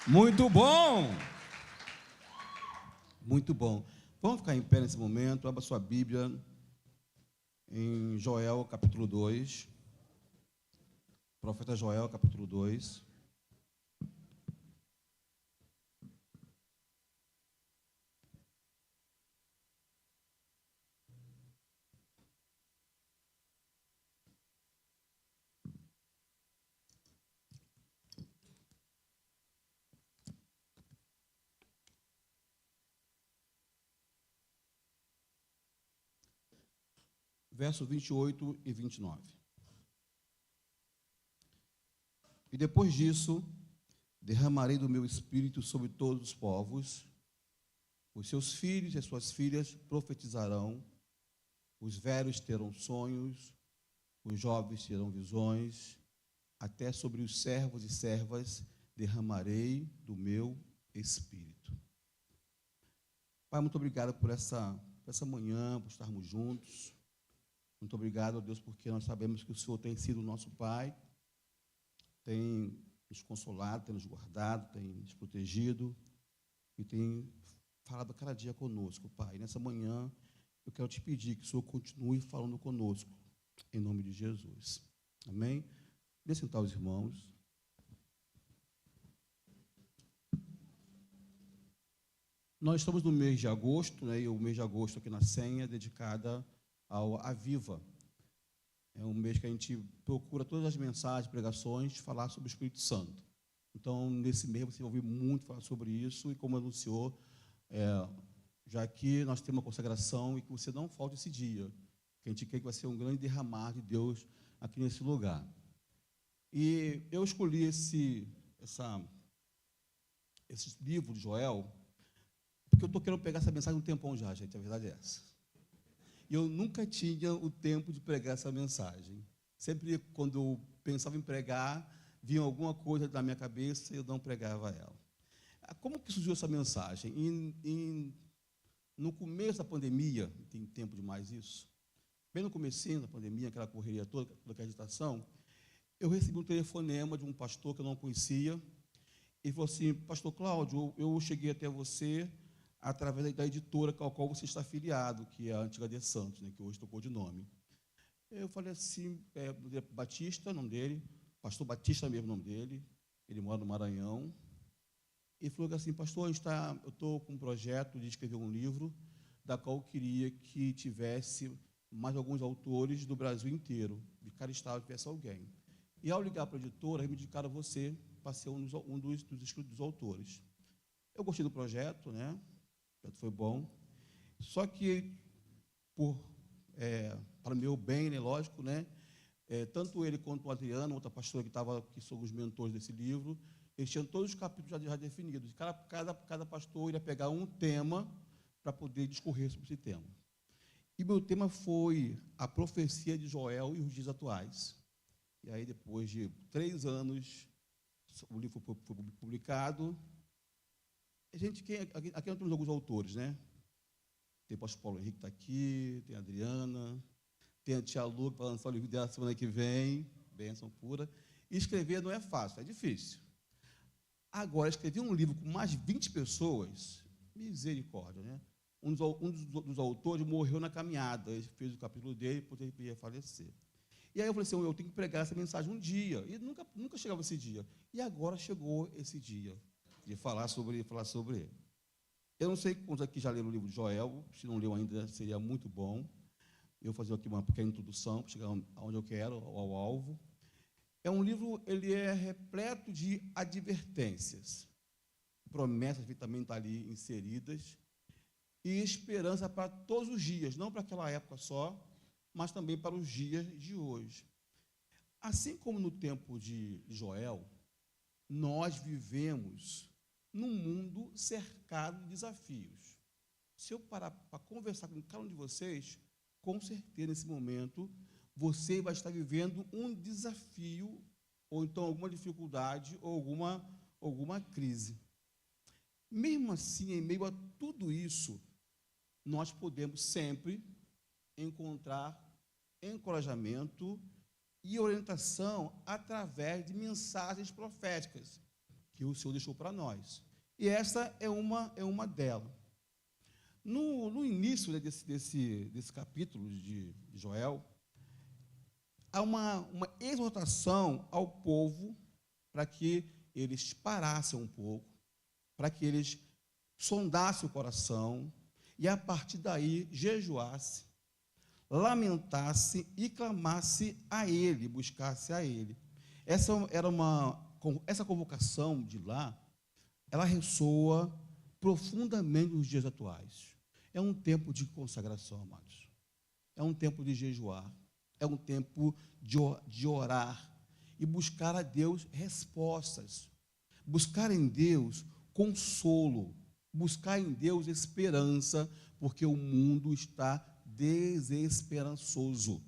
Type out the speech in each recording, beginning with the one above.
Muito bom! Muito bom. Vamos ficar em pé nesse momento. Abra sua Bíblia em Joel, capítulo 2. Profeta Joel, capítulo 2. Versos 28 e 29. E depois disso, derramarei do meu espírito sobre todos os povos, os seus filhos e as suas filhas profetizarão, os velhos terão sonhos, os jovens terão visões, até sobre os servos e servas derramarei do meu espírito. Pai, muito obrigado por essa manhã, por estarmos juntos. Muito obrigado, Deus, porque nós sabemos que o Senhor tem sido o nosso Pai, tem nos consolado, tem nos guardado, tem nos protegido e tem falado cada dia conosco, Pai. Nessa manhã, eu quero te pedir que o Senhor continue falando conosco, em nome de Jesus. Amém? Deixa sentar os irmãos. Nós estamos no mês de agosto, né, e o mês de agosto aqui na Senha é dedicada ao Aviva. É um mês que a gente procura todas as mensagens, pregações, falar sobre o Espírito Santo. Então, nesse mês você vai ouvir muito falar sobre isso, e como anunciou, já que nós temos uma consagração e que você não falte esse dia, que a gente quer que vai ser um grande derramar de Deus aqui nesse lugar. E eu escolhi esse livro de Joel, porque eu estou querendo pegar essa mensagem um tempão já, gente, a verdade é essa. E eu nunca tinha o tempo de pregar essa mensagem. Sempre, quando eu pensava em pregar, vinha alguma coisa na minha cabeça e eu não pregava ela. Como que surgiu essa mensagem? No começo da pandemia, tem tempo demais isso, bem no comecinho da pandemia, aquela correria toda, aquela agitação, eu recebi um telefonema de um pastor que eu não conhecia. Ele falou assim: Pastor Cláudio, eu cheguei até você através da editora com a qual você está afiliado, que é a Antiga de Santos, né, que hoje tocou de nome. Eu falei assim, Batista, o nome dele, pastor Batista mesmo, o nome dele, ele mora no Maranhão. Ele falou assim: pastor, eu estou com um projeto de escrever um livro, da qual eu queria que tivesse mais alguns autores do Brasil inteiro, de cada estado tivesse alguém. E ao ligar para a editora, eles me indicaram você para ser um dos autores. Eu gostei do projeto, né? O projeto foi bom. Só que, para meu bem, né, lógico, né? Tanto ele quanto o Adriano, outra pastora que são os mentores desse livro, eles tinham todos os capítulos já definidos. Cada pastor iria pegar um tema para poder discorrer sobre esse tema. E meu tema foi a profecia de Joel e os dias atuais. E aí, depois de 3 anos, o livro foi publicado. Aqui nós temos alguns autores, né? Tem o pastor Paulo Henrique, está aqui, tem a Adriana, tem a tia Lu, que vai lançar o livro dela semana que vem, bênção pura. E escrever não é fácil, é difícil. Agora, escrever um livro com mais de 20 pessoas, misericórdia, né? Um dos autores morreu na caminhada, ele fez o capítulo dele, depois ele ia falecer. E aí eu falei assim: eu tenho que pregar essa mensagem um dia, e nunca chegava esse dia. E agora chegou esse dia, de falar sobre ele. Eu não sei quantos aqui já leram o livro de Joel, se não leu ainda, seria muito bom. Eu vou fazer aqui uma pequena introdução, para chegar aonde eu quero, ao alvo. É um livro, ele é repleto de advertências, promessas que também estão ali inseridas, e esperança para todos os dias, não para aquela época só, mas também para os dias de hoje. Assim como no tempo de Joel, nós vivemos num mundo cercado de desafios. Se eu parar para conversar com cada um de vocês, com certeza, nesse momento, você vai estar vivendo um desafio, ou então alguma dificuldade, ou alguma crise. Mesmo assim, em meio a tudo isso, nós podemos sempre encontrar encorajamento e orientação através de mensagens proféticas. que o Senhor deixou para nós. E essa é uma delas. No início, né, desse capítulo de Joel, há uma exortação ao povo para que eles parassem um pouco, para que eles sondassem o coração e, a partir daí, jejuasse, lamentasse e clamasse a Ele, buscasse a Ele. Essa convocação de lá, ela ressoa profundamente nos dias atuais. É um tempo de consagração, amados. É um tempo de jejuar. É um tempo de orar e buscar a Deus respostas. Buscar em Deus consolo. Buscar em Deus esperança, porque o mundo está desesperançoso.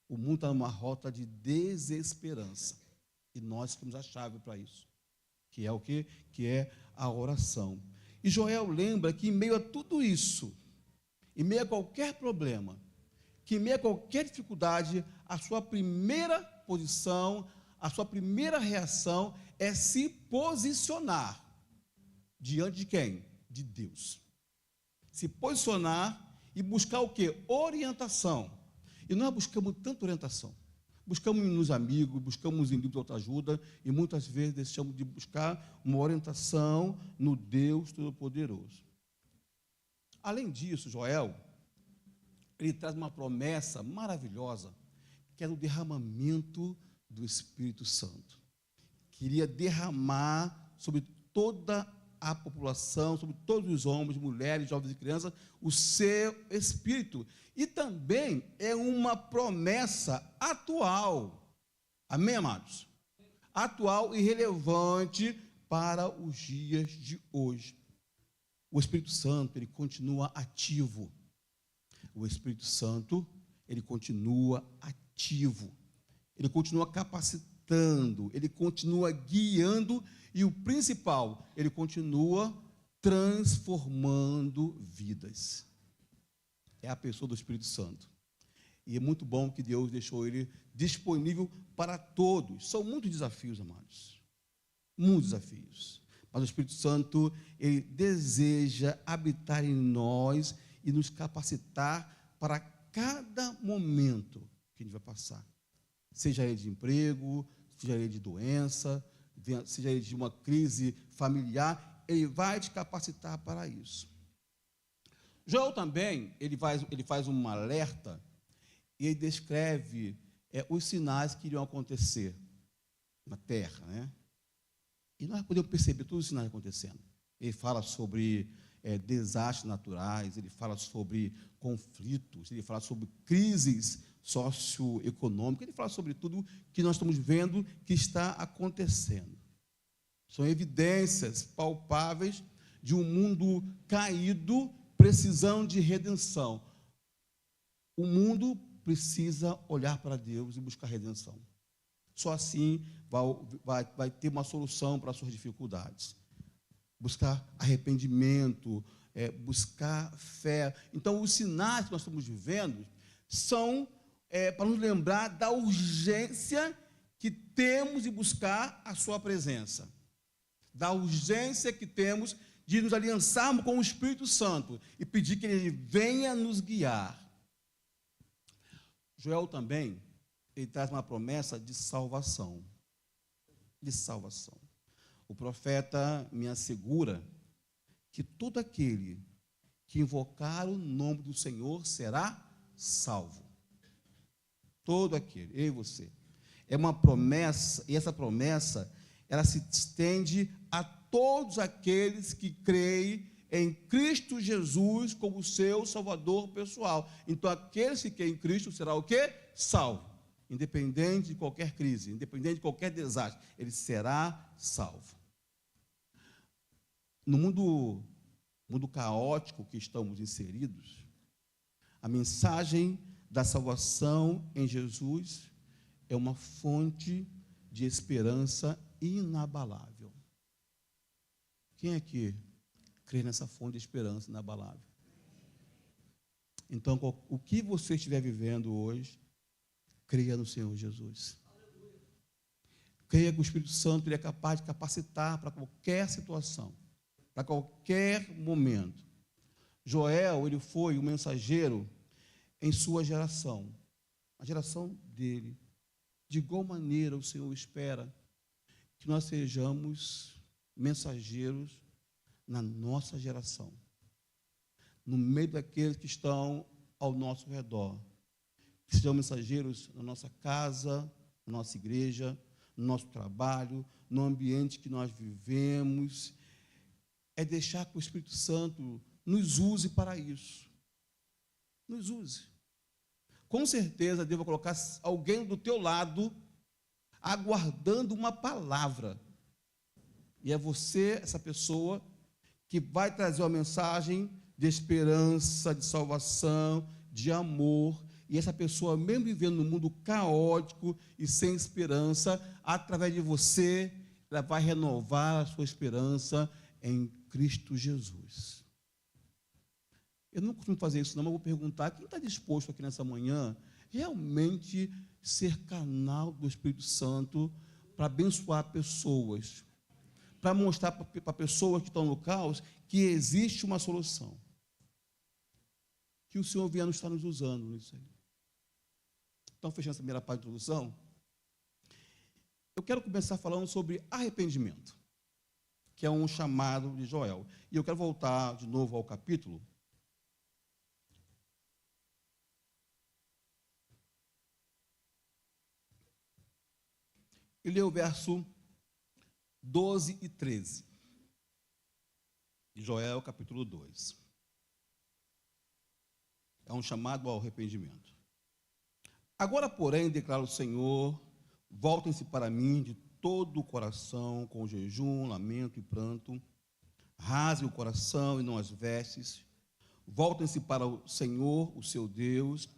O mundo está numa rota de desesperança. E nós temos a chave para isso. Que é o quê? Que é a oração. E Joel lembra que em meio a tudo isso, em meio a qualquer problema, que em meio a qualquer dificuldade, a sua primeira posição, a sua primeira reação é se posicionar diante de quem? De Deus. Se posicionar e buscar o quê? Orientação. E nós buscamos tanta orientação. Buscamos nos amigos, buscamos em livros de autoajuda e muitas vezes deixamos de buscar uma orientação no Deus Todo-Poderoso. Além disso, Joel, ele traz uma promessa maravilhosa, que é o derramamento do Espírito Santo. Queria derramar sobre toda a população, sobre todos os homens, mulheres, jovens e crianças, o seu Espírito. E também é uma promessa atual. Amém, amados? Atual e relevante para os dias de hoje. O Espírito Santo, ele continua ativo. O Espírito Santo, ele continua ativo. Ele continua capacitando, ele continua guiando e o principal, ele continua transformando vidas. É a pessoa do Espírito Santo. E é muito bom que Deus deixou ele disponível para todos. São muitos desafios, amados. Muitos desafios. Mas o Espírito Santo, ele deseja habitar em nós e nos capacitar para cada momento que a gente vai passar. Seja ele de emprego, seja ele de doença, seja ele de uma crise familiar, ele vai te capacitar para isso. Joel também, ele faz um alerta e ele descreve os sinais que iriam acontecer na terra, né? E nós podemos perceber todos os sinais acontecendo. Ele fala sobre desastres naturais, ele fala sobre conflitos, ele fala sobre crises socioeconômicas, ele fala sobre tudo que nós estamos vendo que está acontecendo. São evidências palpáveis de um mundo caído, precisando de redenção. O mundo precisa olhar para Deus e buscar redenção. Só assim vai ter uma solução para as suas dificuldades. Buscar arrependimento, buscar fé. Então, os sinais que nós estamos vivendo são para nos lembrar da urgência que temos de buscar a sua presença. Da urgência que temos de nos aliançarmos com o Espírito Santo e pedir que Ele venha nos guiar. Joel também, ele traz uma promessa de salvação. De salvação. O profeta me assegura que todo aquele que invocar o nome do Senhor será salvo. Todo aquele, eu e você. É uma promessa, e essa promessa, ela se estende a todos aqueles que creem em Cristo Jesus como seu Salvador pessoal. Então, aqueles que creem em Cristo será o quê? Salvo. Independente de qualquer crise, independente de qualquer desastre, ele será salvo. No mundo caótico que estamos inseridos, a mensagem da salvação em Jesus é uma fonte de esperança inabalável. Quem é que crê nessa fonte de esperança inabalável? Então, o que você estiver vivendo hoje, creia no Senhor Jesus. Creia que o Espírito Santo ele é capaz de capacitar para qualquer situação, para qualquer momento. Joel, ele foi o mensageiro em sua geração, a geração dele. De igual maneira, o Senhor espera que nós sejamos mensageiros na nossa geração, no meio daqueles que estão ao nosso redor, que sejam mensageiros na nossa casa, na nossa igreja, no nosso trabalho, no ambiente que nós vivemos. É deixar que o Espírito Santo nos use para isso. Nos use. Com certeza, Deus vai colocar alguém do teu lado, aguardando uma palavra. E é você, essa pessoa, que vai trazer uma mensagem de esperança, de salvação, de amor. E essa pessoa, mesmo vivendo num mundo caótico e sem esperança, através de você, ela vai renovar a sua esperança em Cristo Jesus. Eu não costumo fazer isso, não, mas vou perguntar: quem está disposto aqui nessa manhã realmente ser canal do Espírito Santo para abençoar pessoas, para mostrar para pessoas que estão no caos que existe uma solução? Que o Senhor venha estar nos usando nisso aí. Então, fechando essa primeira parte da introdução, eu quero começar falando sobre arrependimento, que é um chamado de Joel. E eu quero voltar de novo ao capítulo. E ler o verso 12 e 13. De Joel, capítulo 2. É um chamado ao arrependimento. Agora, porém, declara o Senhor, voltem-se para mim de todo o coração, com jejum, lamento e pranto. Rasguem o coração e não as vestes. Voltem-se para o Senhor, o seu Deus,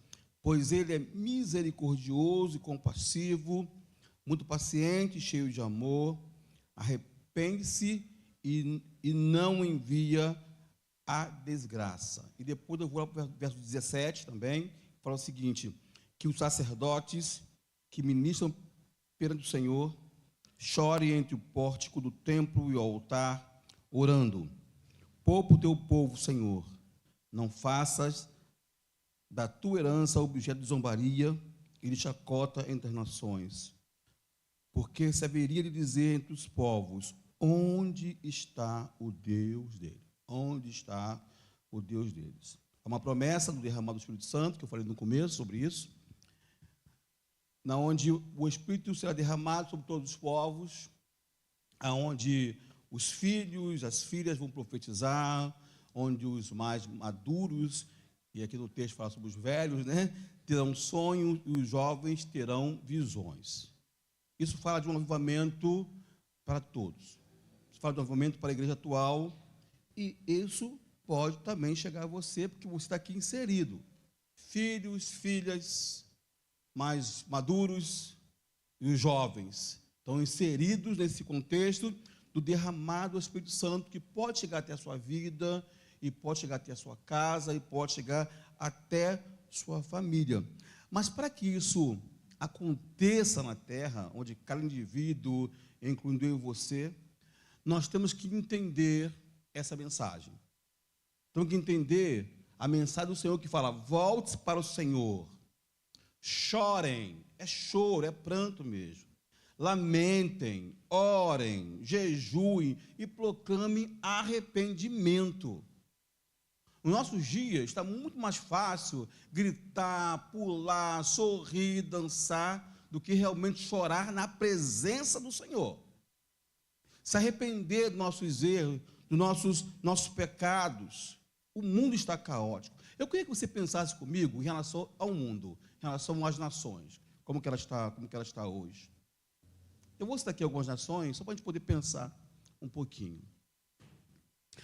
pois Ele é misericordioso e compassivo, muito paciente, cheio de amor. Arrepende-se e não envia a desgraça. E depois eu vou para o verso 17 também, fala o seguinte: que os sacerdotes que ministram perante o Senhor chorem entre o pórtico do templo e o altar, orando: poupa o teu povo, Senhor, não faças da tua herança objeto de zombaria e de chacota entre as nações, porque se haveria de dizer entre os povos: onde está o Deus dele? Onde está o Deus deles? É uma promessa do derramado do Espírito Santo, que eu falei no começo sobre isso, na onde o Espírito será derramado sobre todos os povos, aonde os filhos, as filhas vão profetizar, onde os mais maduros, e aqui no texto fala sobre os velhos, né, terão sonhos e os jovens terão visões. Isso fala de um avivamento para todos. Isso fala de um avivamento para a igreja atual, e isso pode também chegar a você, porque você está aqui inserido. Filhos, filhas mais maduros e os jovens estão inseridos nesse contexto do derramado do Espírito Santo, que pode chegar até a sua vida, e pode chegar até a sua casa, e pode chegar até sua família. Mas para que isso aconteça na terra, onde cada indivíduo, incluindo eu e você, nós temos que entender essa mensagem. Temos que entender a mensagem do Senhor que fala: volte para o Senhor. Chorem, é choro, é pranto mesmo. Lamentem, orem, jejuem e proclamem arrependimento. Nos nossos dias está muito mais fácil gritar, pular, sorrir, dançar, do que realmente chorar na presença do Senhor. Se arrepender dos nossos erros, dos nossos pecados. O mundo está caótico. Eu queria que você pensasse comigo em relação ao mundo, em relação às nações, como que ela está hoje. Eu vou citar aqui algumas nações, só para a gente poder pensar um pouquinho.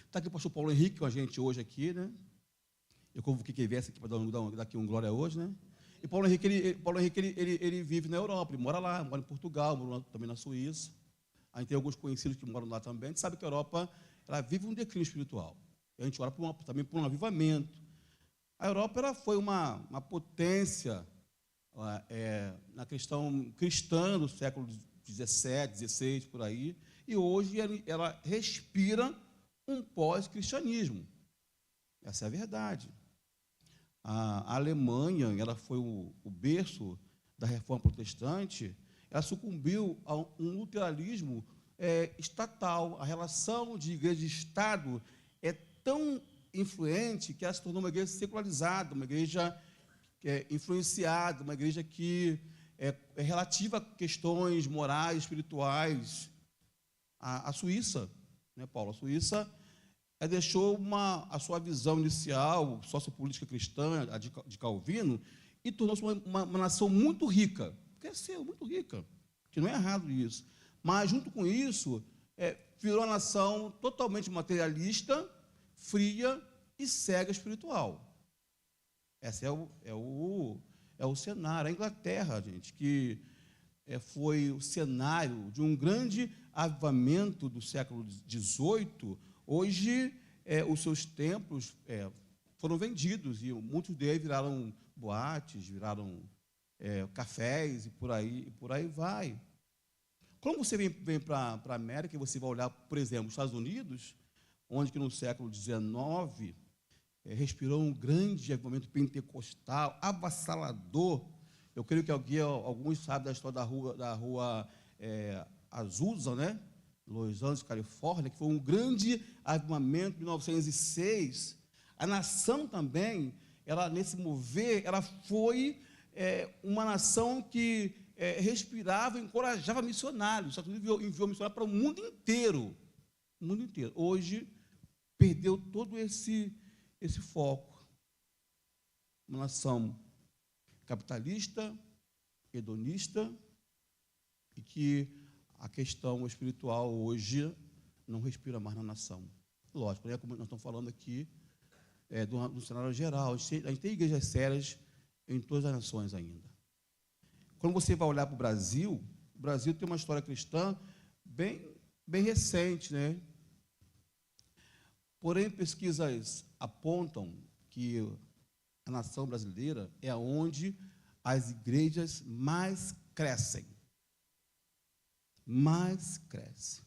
Está aqui o pastor Paulo Henrique com a gente hoje aqui, né? Eu convoquei que ele viesse aqui para dar aqui um glória hoje, né? E Paulo Henrique, ele vive na Europa, ele mora lá, mora em Portugal, mora também na Suíça. A gente tem alguns conhecidos que moram lá também. A gente sabe que a Europa, ela vive um declínio espiritual. A gente ora também por um avivamento. A Europa ela foi uma potência na questão cristã do século XVII, XVI, por aí, e hoje ela respira um pós-cristianismo. Essa é a verdade. A Alemanha, ela foi o berço da reforma protestante, ela sucumbiu a um luteranismo estatal. A relação de igreja e Estado é tão influente que ela se tornou uma igreja secularizada, uma igreja influenciada, uma igreja que é relativa a questões morais, espirituais. A Suíça, né, Paulo? A Suíça deixou a sua visão inicial, sociopolítica cristã, a de Calvino, e tornou-se uma nação muito rica. Cresceu, muito rica, que não é errado isso. Mas, junto com isso, virou uma nação totalmente materialista, fria e cega espiritual. Esse é o cenário. A Inglaterra, gente, que foi o cenário de um grande avivamento do século XVIII, hoje os seus templos foram vendidos e muitos deles viraram boates, viraram cafés e por aí vai. Quando você vem para a América e você vai olhar, por exemplo, os Estados Unidos, onde que no século XIX respirou um grande avivamento pentecostal, avassalador. Eu creio que alguns sabem da história da rua Azusa, né? Los Angeles, Califórnia, que foi um grande avivamento em 1906. A nação também, nesse mover, ela foi uma nação que respirava, encorajava missionários. Os Estados Unidos enviou missionários para o mundo inteiro. O mundo inteiro. Hoje, perdeu todo esse foco. Uma nação capitalista, hedonista, e que a questão espiritual hoje não respira mais na nação. Lógico, como nós estamos falando aqui do cenário geral. A gente tem igrejas sérias em todas as nações ainda. Quando você vai olhar para o Brasil tem uma história cristã bem recente, né? Porém, pesquisas apontam que a nação brasileira é onde as igrejas mais crescem. Mais crescem.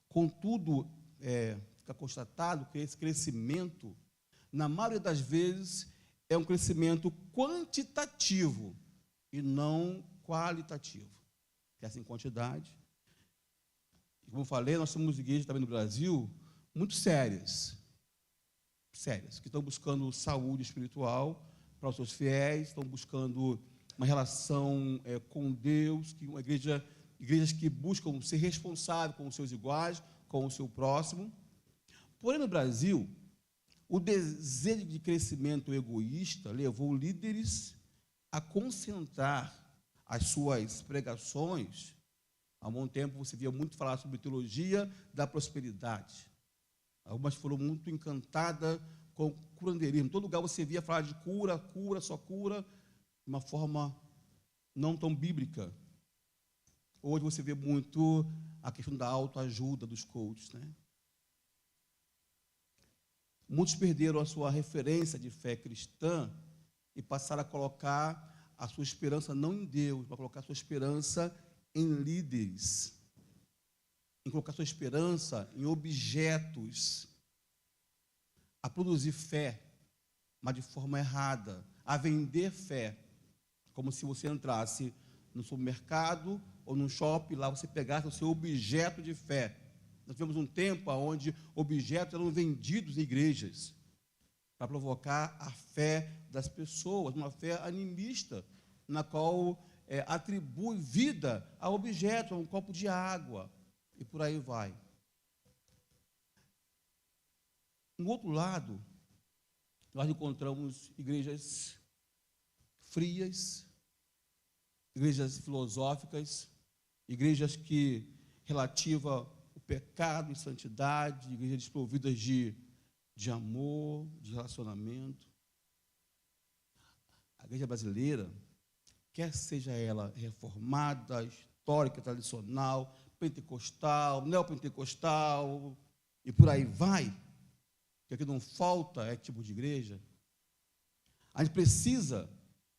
Contudo, fica constatado que esse crescimento, na maioria das vezes, é um crescimento quantitativo e não qualitativo. Cresce em quantidade. Como eu falei, nós temos igrejas também no Brasil muito sérias, que estão buscando saúde espiritual para os seus fiéis, estão buscando uma relação com Deus, igrejas que buscam ser responsáveis com os seus iguais, com o seu próximo. Porém, no Brasil, o desejo de crescimento egoísta levou líderes a concentrar as suas pregações. Há um bom tempo você via muito falar sobre teologia da prosperidade. Algumas foram muito encantadas com o curandeirismo. Em todo lugar você via falar de cura, só cura, de uma forma não tão bíblica. Hoje você vê muito a questão da autoajuda dos coaches, né? Muitos perderam a sua referência de fé cristã e passaram a colocar a sua esperança não em Deus, mas colocar a sua esperança em líderes, em colocar a sua esperança em objetos, a produzir fé, mas de forma errada, a vender fé, como se você entrasse no supermercado ou no shopping, lá você pegasse o seu objeto de fé. Nós tivemos um tempo onde objetos eram vendidos em igrejas para provocar a fé das pessoas, uma fé animista, na qual atribui vida a objeto, a um copo de água, e por aí vai. No outro lado, nós encontramos igrejas frias, igrejas filosóficas, igrejas que relativa ao pecado e santidade, igrejas desprovidas de amor, de relacionamento. A igreja brasileira, quer seja ela reformada, histórica, tradicional, pentecostal, neopentecostal, e por aí vai, que aqui não falta tipo de igreja, a gente precisa,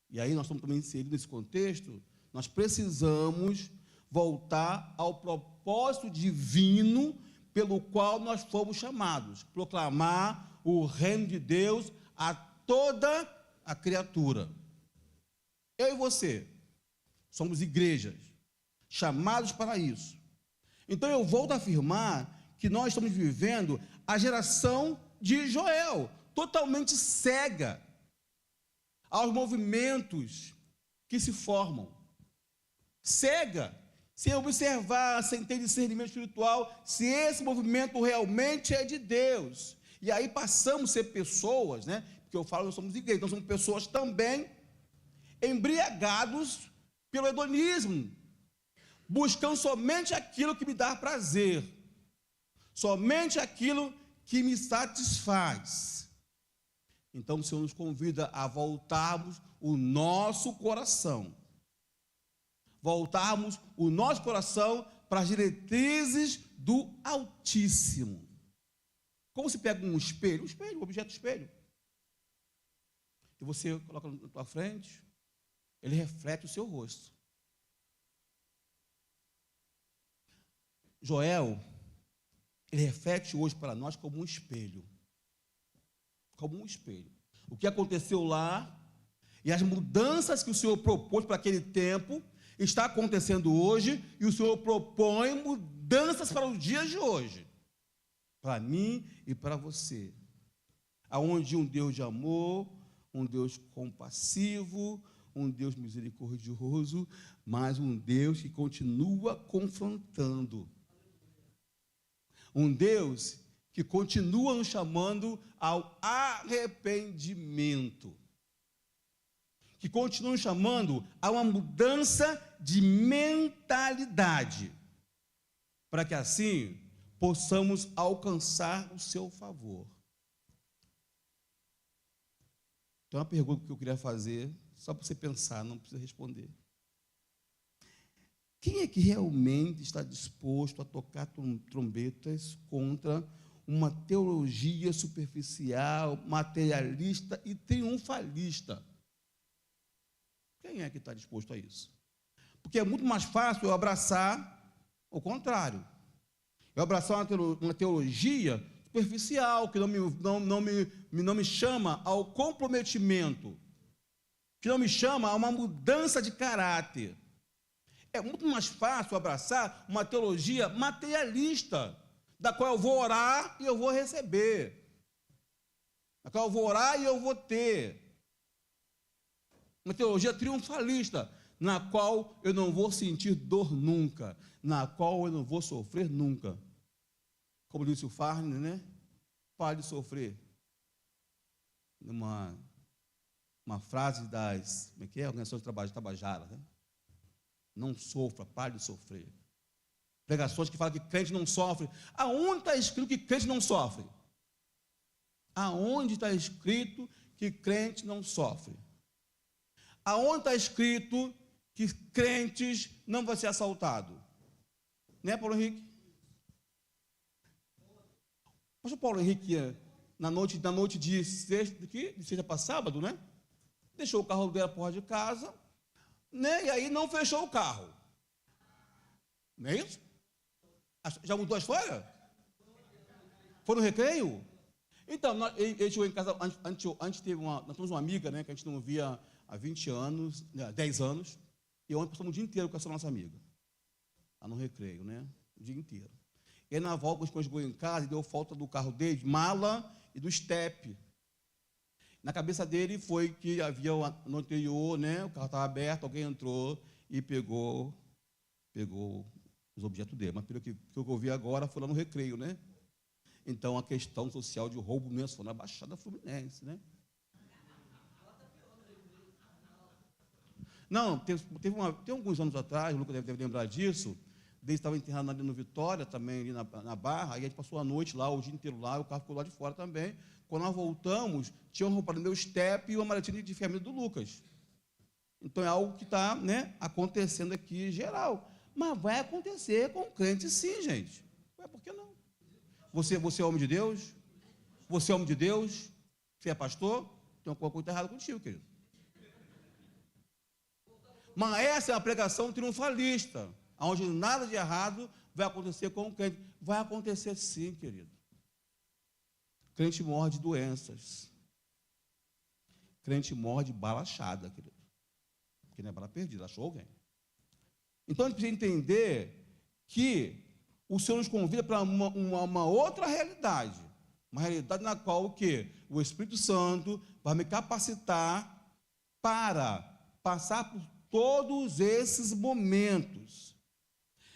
e aí nós estamos também inseridos nesse contexto, nós precisamos voltar ao propósito divino pelo qual nós fomos chamados, proclamar o reino de Deus a toda a criatura. Eu e você somos igrejas, chamados para isso. Então eu volto a afirmar que nós estamos vivendo a geração de Joel, totalmente cega aos movimentos que se formam, cega, sem observar, sem ter discernimento espiritual, se esse movimento realmente é de Deus. E aí passamos a ser pessoas, né? Porque eu falo, nós somos igreja, então somos pessoas também embriagados pelo hedonismo, buscando somente aquilo que me dá prazer, somente aquilo que me satisfaz. Então o Senhor nos convida a voltarmos o nosso coração, para as diretrizes do Altíssimo. Como se pega um espelho, um objeto espelho, e você coloca na tua frente, ele reflete o seu rosto. Joel, ele reflete hoje para nós como um espelho. Como um espelho. O que aconteceu lá e as mudanças que o Senhor propôs para aquele tempo está acontecendo hoje, e o Senhor propõe mudanças para os dias de hoje, para mim e para você. Aonde um Deus de amor, um Deus compassivo, um Deus misericordioso, mas um Deus que continua confrontando. Um Deus que continua nos chamando ao arrependimento, que continua nos chamando a uma mudança de mentalidade, para que assim possamos alcançar o seu favor. Então, uma pergunta que eu queria fazer, só para você pensar, não precisa responder. Quem é que realmente está disposto a tocar trombetas contra uma teologia superficial, materialista e triunfalista? Quem é que está disposto a isso? Porque é muito mais fácil eu abraçar o contrário. Eu abraçar uma teologia superficial, que não me chama ao comprometimento, que não me chama a uma mudança de caráter. É muito mais fácil abraçar uma teologia materialista, da qual eu vou orar e eu vou receber, da qual eu vou orar e eu vou ter. Uma teologia triunfalista, na qual eu não vou sentir dor nunca, na qual eu não vou sofrer nunca. Como disse o Farney, né? Pare de sofrer. Uma frase das, como é que é? Organização de Trabalho de Tabajara, né? Não sofra, pare de sofrer. Pregações que falam que crente não sofre. Aonde está escrito que crente não sofre? Aonde está escrito que crente não sofre? Aonde está escrito que crentes não vão ser assaltados? Né, Paulo Henrique? O pastor Paulo Henrique, na noite de sexta para sábado, né? Deixou o carro dele à porta de casa, né? E aí não fechou o carro. Não é isso? Já mudou a história? Foi no recreio? Então, ele chegou em casa, antes nós temos uma amiga, né, que a gente não via há 20 anos, 10 anos, e ontem passamos o dia inteiro com essa nossa amiga, lá no recreio, né, o dia inteiro. E aí, na volta, quando chegou em casa, deu falta do carro dele, de mala e do estepe. Na cabeça dele foi que havia, no anterior, né, o carro estava aberto, alguém entrou e pegou os objetos dele. Mas pelo que eu ouvi agora, foi lá no recreio, né? Então, a questão social de roubo mesmo foi na Baixada Fluminense, né? Não, tem alguns anos atrás, o Lucas deve lembrar disso, eles estavam internados ali no Vitória, também ali na Barra, aí a gente passou a noite lá, o dia inteiro lá, o carro ficou lá de fora também. Quando nós voltamos, tinha roubado o meu estepe e uma maletinha de ferramenta do Lucas. Então, é algo que está, né, acontecendo aqui em geral. Mas vai acontecer com crente sim, gente. Ué, por que não? Você é homem de Deus? Você é homem de Deus? Você é pastor? Tem alguma coisa errada contigo, querido. Mas essa é uma pregação triunfalista, onde nada de errado vai acontecer com o crente. Vai acontecer sim, querido. Crente morre de doenças. Crente morre de bala achada, querido. Porque não é bala perdida, achou alguém. Então a gente precisa entender que o Senhor nos convida para uma outra realidade. Uma realidade na qual o quê? O Espírito Santo vai me capacitar para passar por todos esses momentos.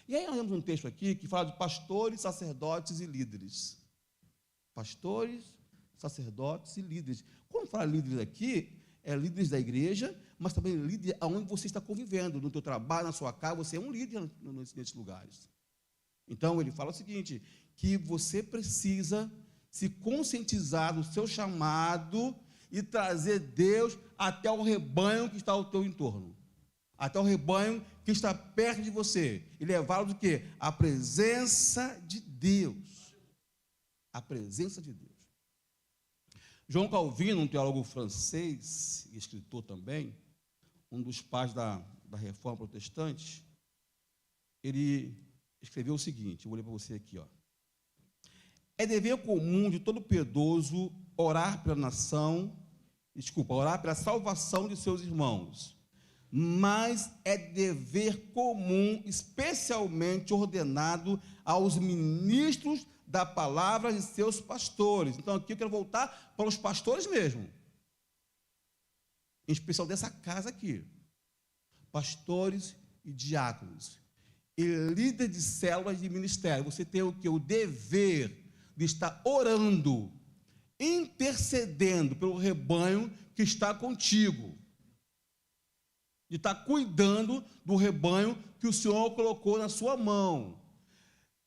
E aí nós temos um texto aqui que fala de pastores, sacerdotes e líderes. Pastores, sacerdotes e líderes. Quando fala líderes aqui, é líderes da igreja, mas também líder aonde você está convivendo, no teu trabalho, na sua casa, você é um líder nesses lugares. Então, ele fala o seguinte, que você precisa se conscientizar do seu chamado e trazer Deus até o rebanho que está ao teu entorno, até o rebanho que está perto de você, e levá-lo do quê? A presença de Deus. A presença de Deus. João Calvino, um teólogo francês, e escritor também, um dos pais da Reforma Protestante, ele escreveu o seguinte, eu vou ler para você aqui, ó. É dever comum de todo piedoso orar pela salvação de seus irmãos, mas é dever comum, especialmente ordenado aos ministros da palavra de seus pastores. Então aqui eu quero voltar para os pastores mesmo, em especial dessa casa aqui, pastores e diáconos, e líder de células de ministério. Você tem o que? O dever de estar orando, intercedendo pelo rebanho que está contigo, de estar cuidando do rebanho que o Senhor colocou na sua mão.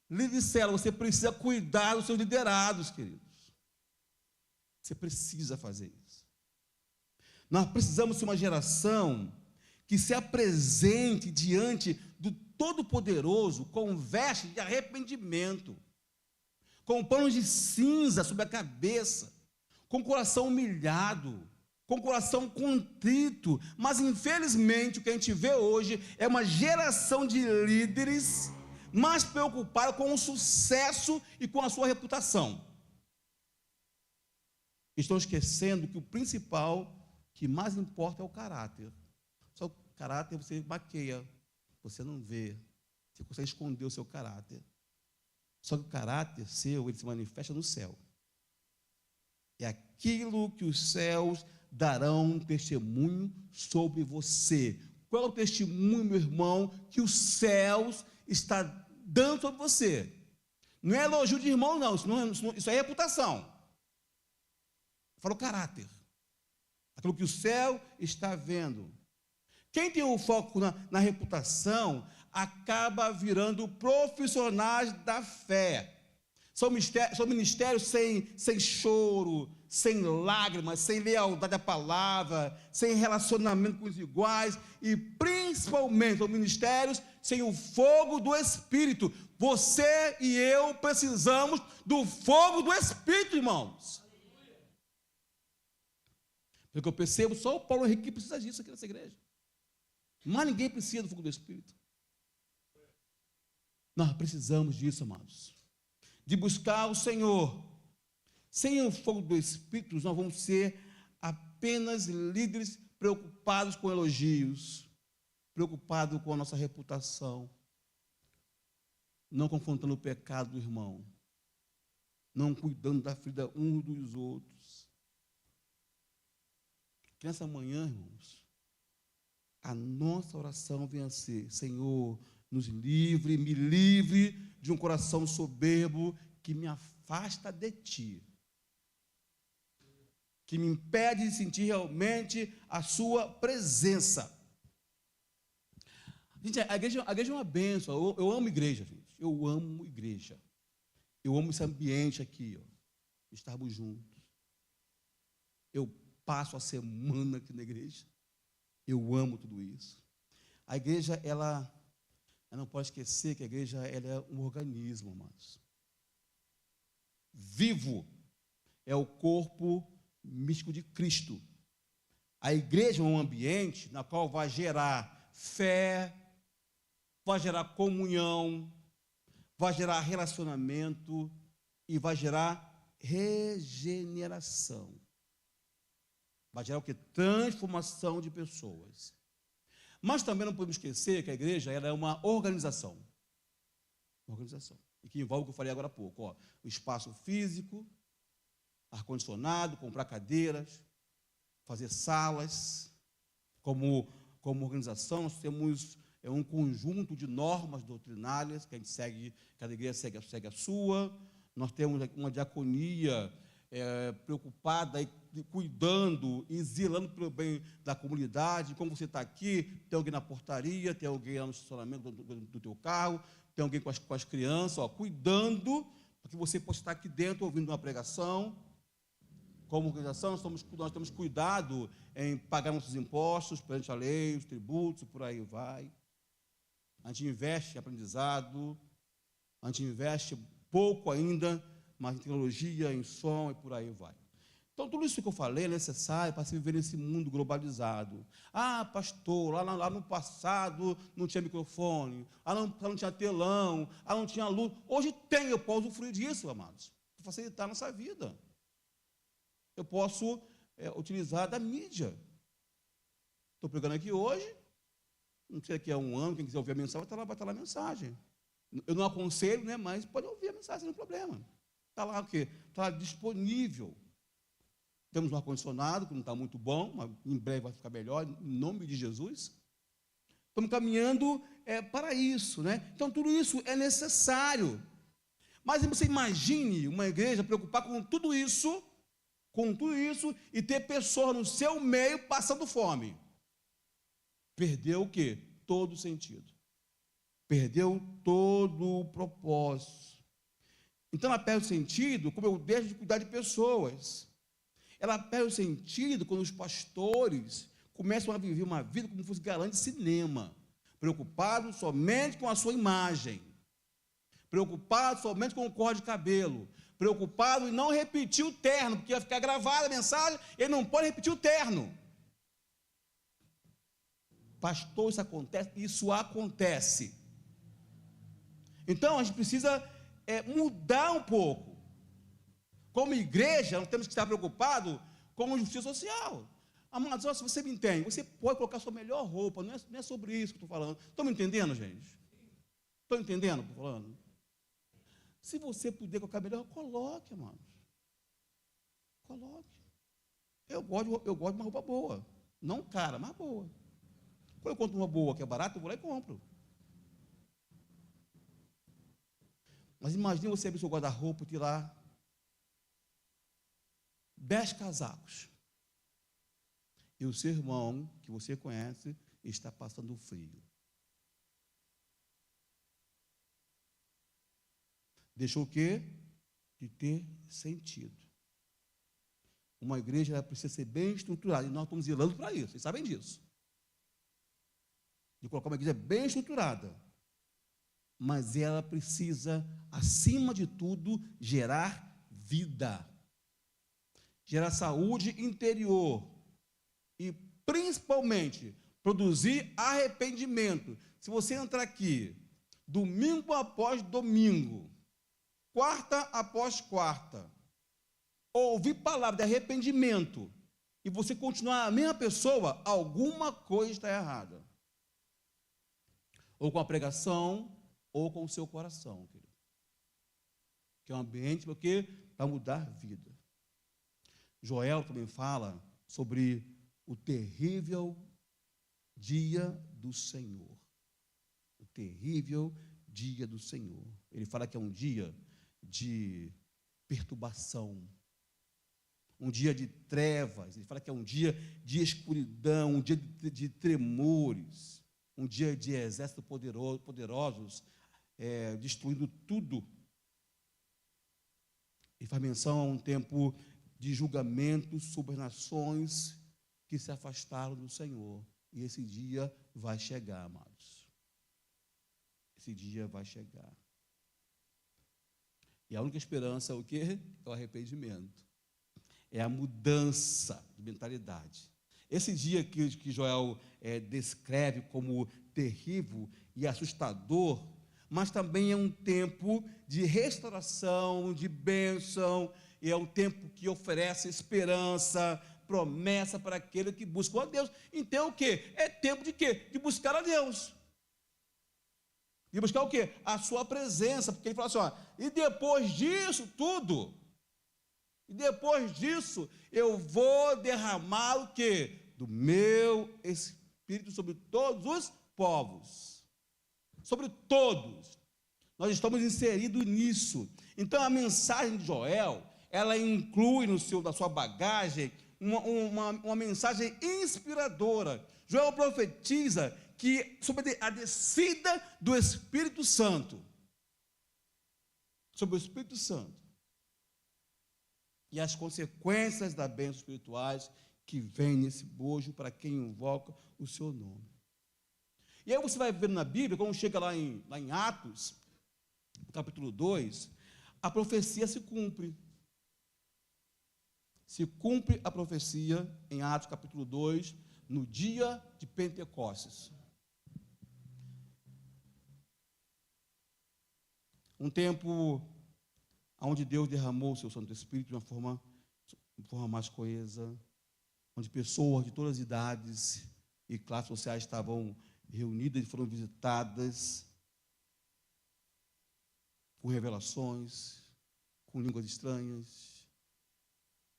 Líder de célula, você precisa cuidar dos seus liderados, queridos. Você precisa fazer isso. Nós precisamos ser uma geração que se apresente diante do Todo-Poderoso com veste de arrependimento, com panos de cinza sobre a cabeça, com o coração humilhado, com o coração contrito. Mas, infelizmente, o que a gente vê hoje é uma geração de líderes mais preocupada com o sucesso e com a sua reputação. Estão esquecendo que o principal, que mais importa, é o caráter. Só o caráter você maqueia, você não vê, você consegue esconder o seu caráter. Só que o caráter seu, ele se manifesta no céu. É aquilo que os céus darão testemunho sobre você. Qual é o testemunho, meu irmão, que os céus está dando sobre você? Não é elogio de irmão, não. Isso é reputação. Fala o caráter. Aquilo que o céu está vendo. Quem tem o foco na reputação acaba virando profissionais da fé. São ministérios sem choro, sem lágrimas, sem lealdade à palavra, sem relacionamento com os iguais e, principalmente, são ministérios sem o fogo do Espírito. Você e eu precisamos do fogo do Espírito, irmãos. Porque eu percebo, só o Paulo Henrique precisa disso aqui nessa igreja. Mas ninguém precisa do fogo do Espírito. Nós precisamos disso, amados. De buscar o Senhor. Sem o fogo do Espírito, nós vamos ser apenas líderes preocupados com elogios, preocupados com a nossa reputação, não confrontando o pecado do irmão, não cuidando da vida uns dos outros. Que nessa manhã, irmãos, a nossa oração venha a ser: Senhor, nos livre, me livre de um coração soberbo que me afasta de Ti, que me impede de sentir realmente a Sua presença. Gente, a igreja é uma bênção. Eu amo igreja, gente. Eu amo igreja. Eu amo esse ambiente aqui, ó, estarmos juntos. Eu passo a semana aqui na igreja. Eu amo tudo isso. A igreja, ela não pode esquecer que a igreja ela é um organismo, amados. Vivo. É o corpo místico de Cristo. A igreja é um ambiente na qual vai gerar fé, vai gerar comunhão, vai gerar relacionamento e vai gerar regeneração. Vai gerar o quê? Transformação de pessoas. Mas também não podemos esquecer que a igreja ela é uma organização. Uma organização. E que envolve o que eu falei agora há pouco. Ó, o espaço físico, ar-condicionado, comprar cadeiras, fazer salas. Como organização, nós temos um conjunto de normas doutrinárias que a gente segue, cada igreja segue a sua. Nós temos uma diaconia preocupada e cuidando e zelando pelo bem da comunidade. Como você está aqui, tem alguém na portaria, tem alguém lá no estacionamento do teu carro, tem alguém com as crianças, ó, cuidando para que você possa estar aqui dentro ouvindo uma pregação. Como organização, nós temos cuidado em pagar nossos impostos perante a lei, os tributos, e por aí vai. A gente investe em aprendizado, a gente investe pouco ainda, mas em tecnologia, em som, e por aí vai. Então, tudo isso que eu falei é necessário para se viver nesse mundo globalizado. Ah, pastor, lá no passado não tinha microfone, não tinha telão, não tinha luz. Hoje tem, eu posso usufruir disso, amados, para facilitar a nossa vida. Eu posso utilizar da mídia. Estou pregando aqui hoje, não sei daqui a um ano, quem quiser ouvir a mensagem, vai estar lá a mensagem. Eu não aconselho, né, mas pode ouvir a mensagem, não tem problema. Está lá o quê? Está lá disponível. Temos um ar-condicionado, que não está muito bom, mas em breve vai ficar melhor, em nome de Jesus. Estamos caminhando para isso, né? Então, tudo isso é necessário. Mas você imagine uma igreja preocupada com tudo isso, e ter pessoas no seu meio passando fome. Perdeu o quê? Todo o sentido. Perdeu todo o propósito. Então, ela perde o sentido como eu deixo de cuidar de pessoas. Ela perde o sentido quando os pastores começam a viver uma vida como se fosse galã de cinema, preocupados somente com a sua imagem, preocupados somente com o corte de cabelo, preocupado em não repetir o terno, porque ia ficar gravada a mensagem, ele não pode repetir o terno. Pastor, isso acontece. Então, a gente precisa mudar um pouco. Como igreja, nós temos que estar preocupados com a justiça social. Amados, se você me entende, você pode colocar a sua melhor roupa, não é sobre isso que eu estou falando. Estão me entendendo, gente? Estão entendendo o que eu estou falando? Se você puder colocar melhor, coloque, amados. Coloque. Eu gosto de uma roupa boa. Não cara, mas boa. Quando eu compro uma boa, que é barata, eu vou lá e compro. Mas imagine você abrir seu guarda-roupa e tirar 10 casacos. E o seu irmão, que você conhece, está passando frio. Deixou o quê? De ter sentido. Uma igreja ela precisa ser bem estruturada, e nós estamos zelando para isso, vocês sabem disso. De colocar uma igreja bem estruturada. Mas ela precisa, acima de tudo, gerar vida. Gerar saúde interior. E, principalmente, produzir arrependimento. Se você entrar aqui, domingo após domingo, quarta após quarta, ouvir palavra de arrependimento, e você continuar a mesma pessoa, alguma coisa está errada. Ou com a pregação, ou com o seu coração, querido. Que é um ambiente para mudar vida. Joel também fala sobre o terrível dia do Senhor. O terrível dia do Senhor. Ele fala que é um dia de perturbação, um dia de trevas, ele fala que é um dia de escuridão, um dia de tremores, um dia de exércitos poderosos, destruindo tudo. E faz menção a um tempo de julgamento sobre as nações que se afastaram do Senhor. E esse dia vai chegar, amados. Esse dia vai chegar. E a única esperança é o quê? É o arrependimento. É a mudança de mentalidade. Esse dia que Joel descreve como terrível e assustador, mas também é um tempo de restauração, de bênção, e é um tempo que oferece esperança, promessa para aquele que busca a Deus. Então o quê? É tempo de quê? De buscar a Deus. De buscar o quê? A sua presença, porque ele fala assim, ó, e depois disso tudo, e depois disso, eu vou derramar o quê? Do meu Espírito sobre todos os povos. Sobre todos. Nós estamos inseridos nisso. Então, a mensagem de Joel, ela inclui na sua bagagem uma mensagem inspiradora. Joel profetiza que sobre a descida do Espírito Santo. Sobre o Espírito Santo. E as consequências das bênçãos espirituais que vêm nesse bojo para quem invoca o seu nome. E aí você vai ver na Bíblia, quando chega lá em Atos, capítulo 2, a profecia se cumpre. Se cumpre a profecia em Atos, capítulo 2, no dia de Pentecostes. Um tempo onde Deus derramou o seu Santo Espírito de uma forma mais coesa, onde pessoas de todas as idades e classes sociais estavam reunidas e foram visitadas com revelações, com línguas estranhas,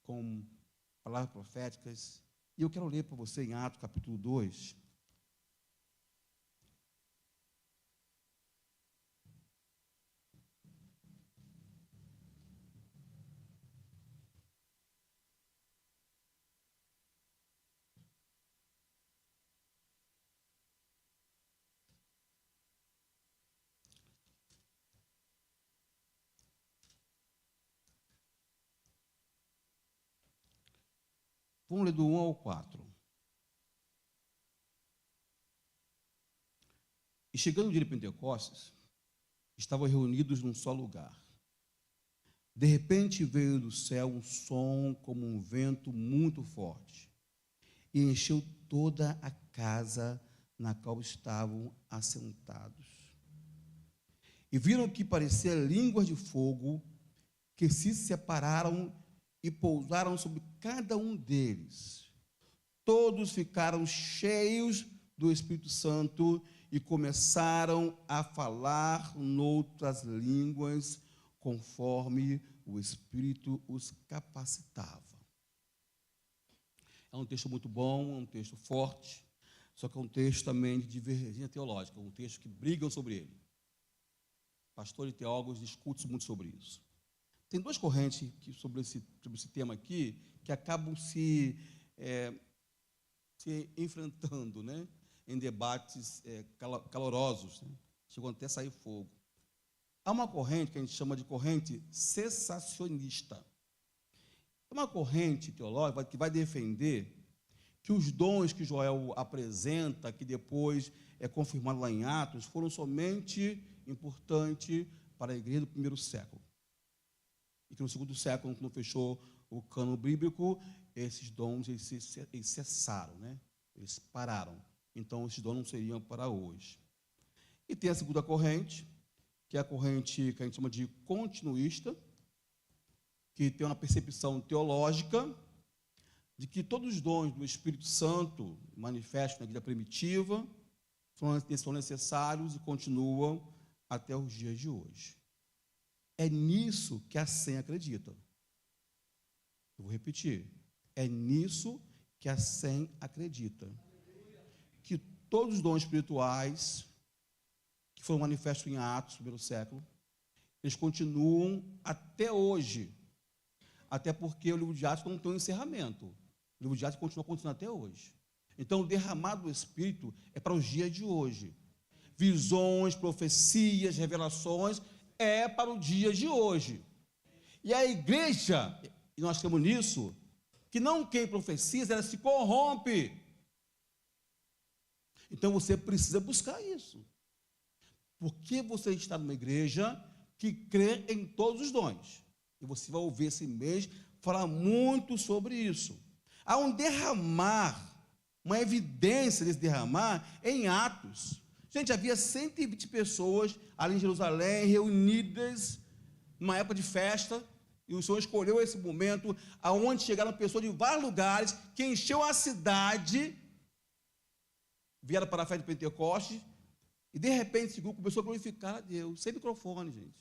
com palavras proféticas. E eu quero ler para você em Atos, capítulo 2, vamos ler do 1 ao 4. E chegando o dia de Pentecostes, estavam reunidos num só lugar. De repente veio do céu um som como um vento muito forte, e encheu toda a casa na qual estavam assentados. E viram que parecia línguas de fogo, que se separaram e pousaram sobre cada um deles. Todos ficaram cheios do Espírito Santo e começaram a falar noutras línguas, conforme o Espírito os capacitava. É um texto muito bom, é um texto forte, só que é um texto também de divergência teológica, um texto que brigam sobre ele. Pastores e teólogos discutem muito sobre isso. Tem duas correntes sobre esse tema aqui, que acabam se enfrentando, né, em debates calorosos, né, chegam até a sair fogo. Há uma corrente que a gente chama de corrente cessacionista. É uma corrente teológica que vai defender que os dons que Joel apresenta, que depois é confirmado lá em Atos, foram somente importantes para a igreja do primeiro século. E que no segundo século, quando fechou o cânon bíblico, esses dons eles cessaram, né? Eles pararam. Então, esses dons não seriam para hoje. E tem a segunda corrente, que é a corrente que a gente chama de continuista, que tem uma percepção teológica de que todos os dons do Espírito Santo manifestos na igreja primitiva são necessários e continuam até os dias de hoje. É nisso que a SEM acredita. Eu vou repetir. É nisso que a SEM acredita. Que todos os dons espirituais que foram manifestos em Atos, no primeiro século, eles continuam até hoje. Até porque o livro de Atos não tem um encerramento. O livro de Atos continua acontecendo até hoje. Então, o derramado do Espírito é para os dias de hoje. Visões, profecias, revelações, é para o dia de hoje. E a igreja, e nós temos nisso, que não quer profecias, ela se corrompe. Então, você precisa buscar isso. Porque você está numa igreja que crê em todos os dons. E você vai ouvir esse mês falar muito sobre isso. Há um derramar uma evidência desse derramar em Atos. Gente, havia 120 pessoas ali em Jerusalém, reunidas numa época de festa, e o Senhor escolheu esse momento, aonde chegaram pessoas de vários lugares, que encheu a cidade, vieram para a festa de Pentecostes, e de repente esse grupo começou a glorificar a Deus, sem microfone, gente.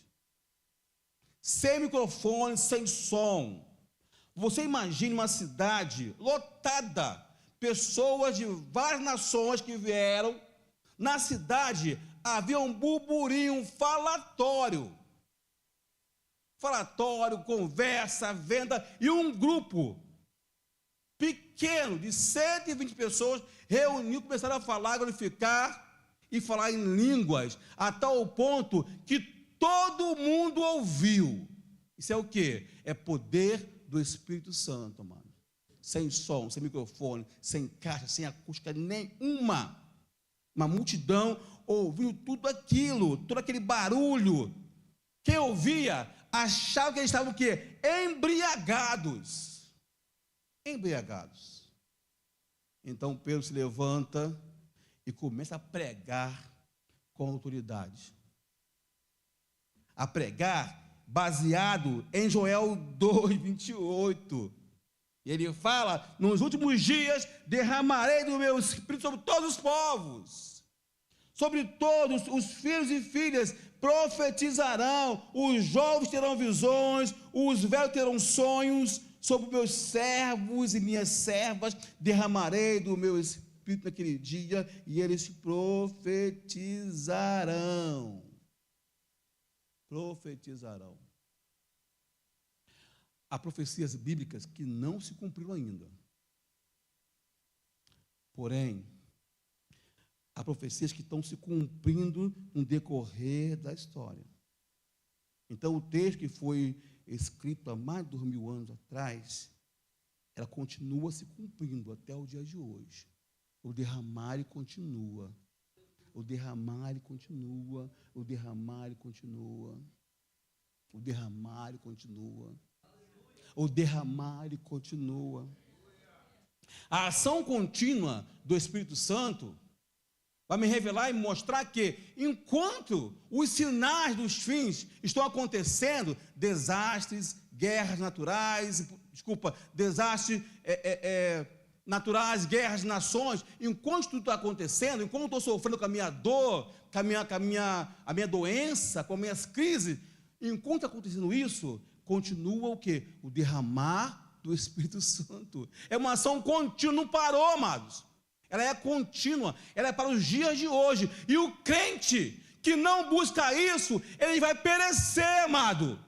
Sem microfone, sem som. Você imagine uma cidade lotada, pessoas de várias nações que vieram. Na cidade havia um burburinho, um falatório, conversa, venda, e um grupo pequeno de 120 pessoas reuniu, começaram a falar, glorificar e falar em línguas, a tal ponto que todo mundo ouviu. Isso é o quê? É poder do Espírito Santo, mano. Sem som, sem microfone, sem caixa, sem acústica nenhuma. Uma multidão ouviu tudo aquilo, todo aquele barulho. Quem ouvia achava que eles estavam o quê? Embriagados. Embriagados. Então Pedro se levanta e começa a pregar com autoridade. A pregar baseado em Joel 2:28. E ele fala: nos últimos dias derramarei do meu espírito sobre todos os povos, sobre todos os filhos e filhas profetizarão, os jovens terão visões, os velhos terão sonhos, sobre meus servos e minhas servas derramarei do meu espírito naquele dia, e eles profetizarão. Profetizarão. Há profecias bíblicas que não se cumpriram ainda. Porém, há profecias que estão se cumprindo no decorrer da história. Então, o texto que foi escrito há mais de 2000 anos atrás, ela continua se cumprindo até o dia de hoje. O derramar continua. O derramar continua. O derramar continua. O derramar continua. O derramar continua. A ação contínua do Espírito Santo vai me revelar e mostrar que, enquanto os sinais dos fins estão acontecendo, desastres, guerras naturais, desastres naturais, guerras de nações, enquanto tudo está acontecendo, enquanto eu estou sofrendo com a minha dor, com a minha doença, com as minhas crises, enquanto está acontecendo isso, continua o quê? O derramar do Espírito Santo. É uma ação contínua, não parou, amados. Ela é contínua, ela é para os dias de hoje. E o crente que não busca isso, ele vai perecer, amado.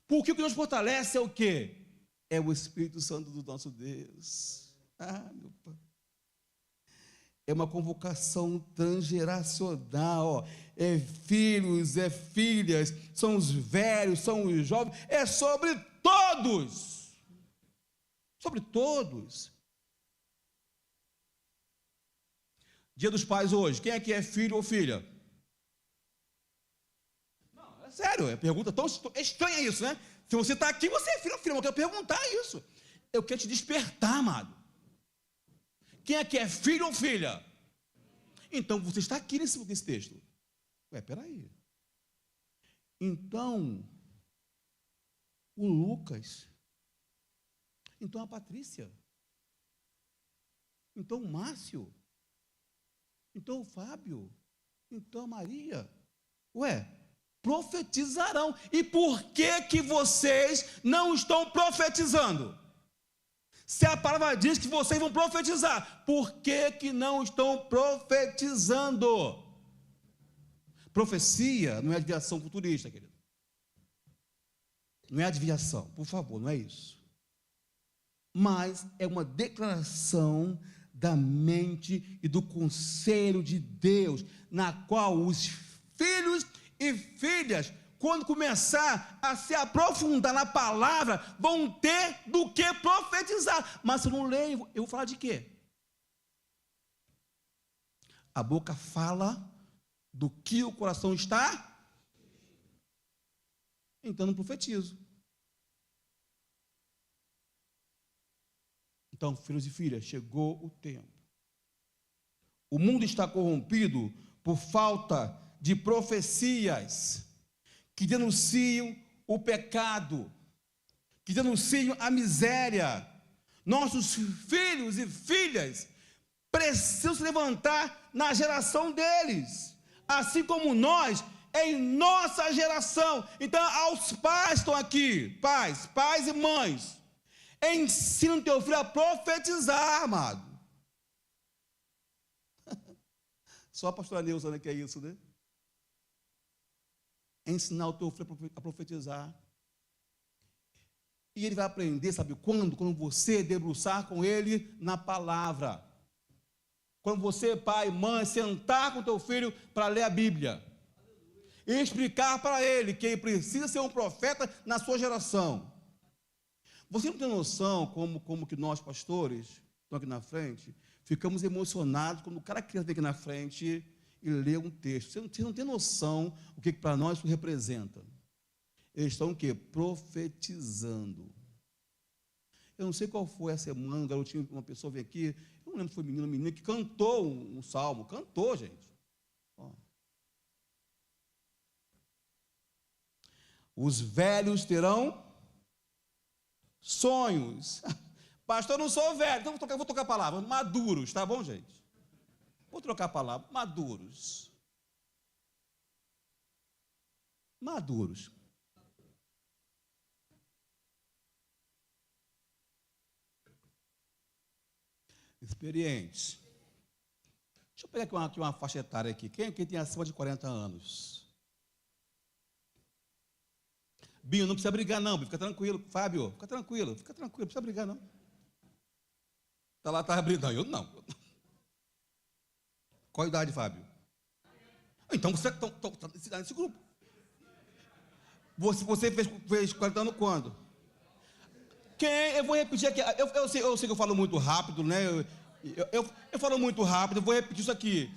Porque o que nos fortalece é o quê? É o Espírito Santo do nosso Deus. Ah, meu Pai. É uma convocação transgeracional, ó. É filhos, é filhas, são os velhos, são os jovens, é sobre todos. Sobre todos. Dia dos Pais hoje, quem aqui é filho ou filha? Não, é sério, é pergunta tão estranha isso, né? Se você está aqui, você é filho ou filha, mas eu quero perguntar isso. Eu quero te despertar, amado. Quem aqui é filho ou filha? Então, você está aqui nesse texto. Ué, peraí. Então, o Lucas, então a Patrícia, então o Márcio, então o Fábio, então a Maria, ué, profetizarão. E por que vocês não estão profetizando? Se a palavra diz que vocês vão profetizar, por que não estão profetizando? Profecia não é adivinhação futurista, querido. Não é adivinhação, por favor, não é isso. Mas é uma declaração da mente e do conselho de Deus, na qual os filhos e filhas, quando começar a se aprofundar na palavra, vão ter do que profetizar. Mas se eu não leio, eu vou falar de quê? A boca fala do que o coração está, então não profetizo. Então, filhos e filhas, chegou o tempo. O mundo está corrompido por falta de profecias que denunciam o pecado, que denunciam a miséria. Nossos filhos e filhas precisam se levantar na geração deles, assim como nós, em nossa geração. Então, aos pais que estão aqui, pais e mães, ensina o teu filho a profetizar, amado. Só a pastora Neuza, né, que é isso, né? Ensinar o teu filho a profetizar. E ele vai aprender, sabe quando? Quando você debruçar com ele na palavra. Quando você, pai, mãe, sentar com o teu filho para ler a Bíblia. E explicar para ele que ele precisa ser um profeta na sua geração. Você não tem noção como que nós, pastores, estão aqui na frente, ficamos emocionados quando o cara criança vem aqui na frente e lê um texto. Você não tem noção o que para nós isso representa. Eles estão o quê? Profetizando. Eu não sei qual foi a semana, um garotinho, uma pessoa veio aqui, eu não lembro se foi menino ou menina, que cantou um salmo. Cantou, gente. Ó. Os velhos terão sonhos. Pastor, eu não sou velho, então vou trocar a palavra. Maduros, tá bom, gente? Vou trocar a palavra. Maduros. Maduros. Experientes. Deixa eu pegar aqui uma faixa etária aqui. Quem tem acima de 40 anos? Binho, não precisa brigar não, fica tranquilo. Fábio, fica tranquilo, não precisa brigar não. Está lá, estava brigando. Eu não. Qual a idade, Fábio? Então você está nesse grupo. Você fez 40 anos quando? Eu vou repetir aqui. Eu sei que eu falo muito rápido, né? Eu falo muito rápido, eu vou repetir isso aqui.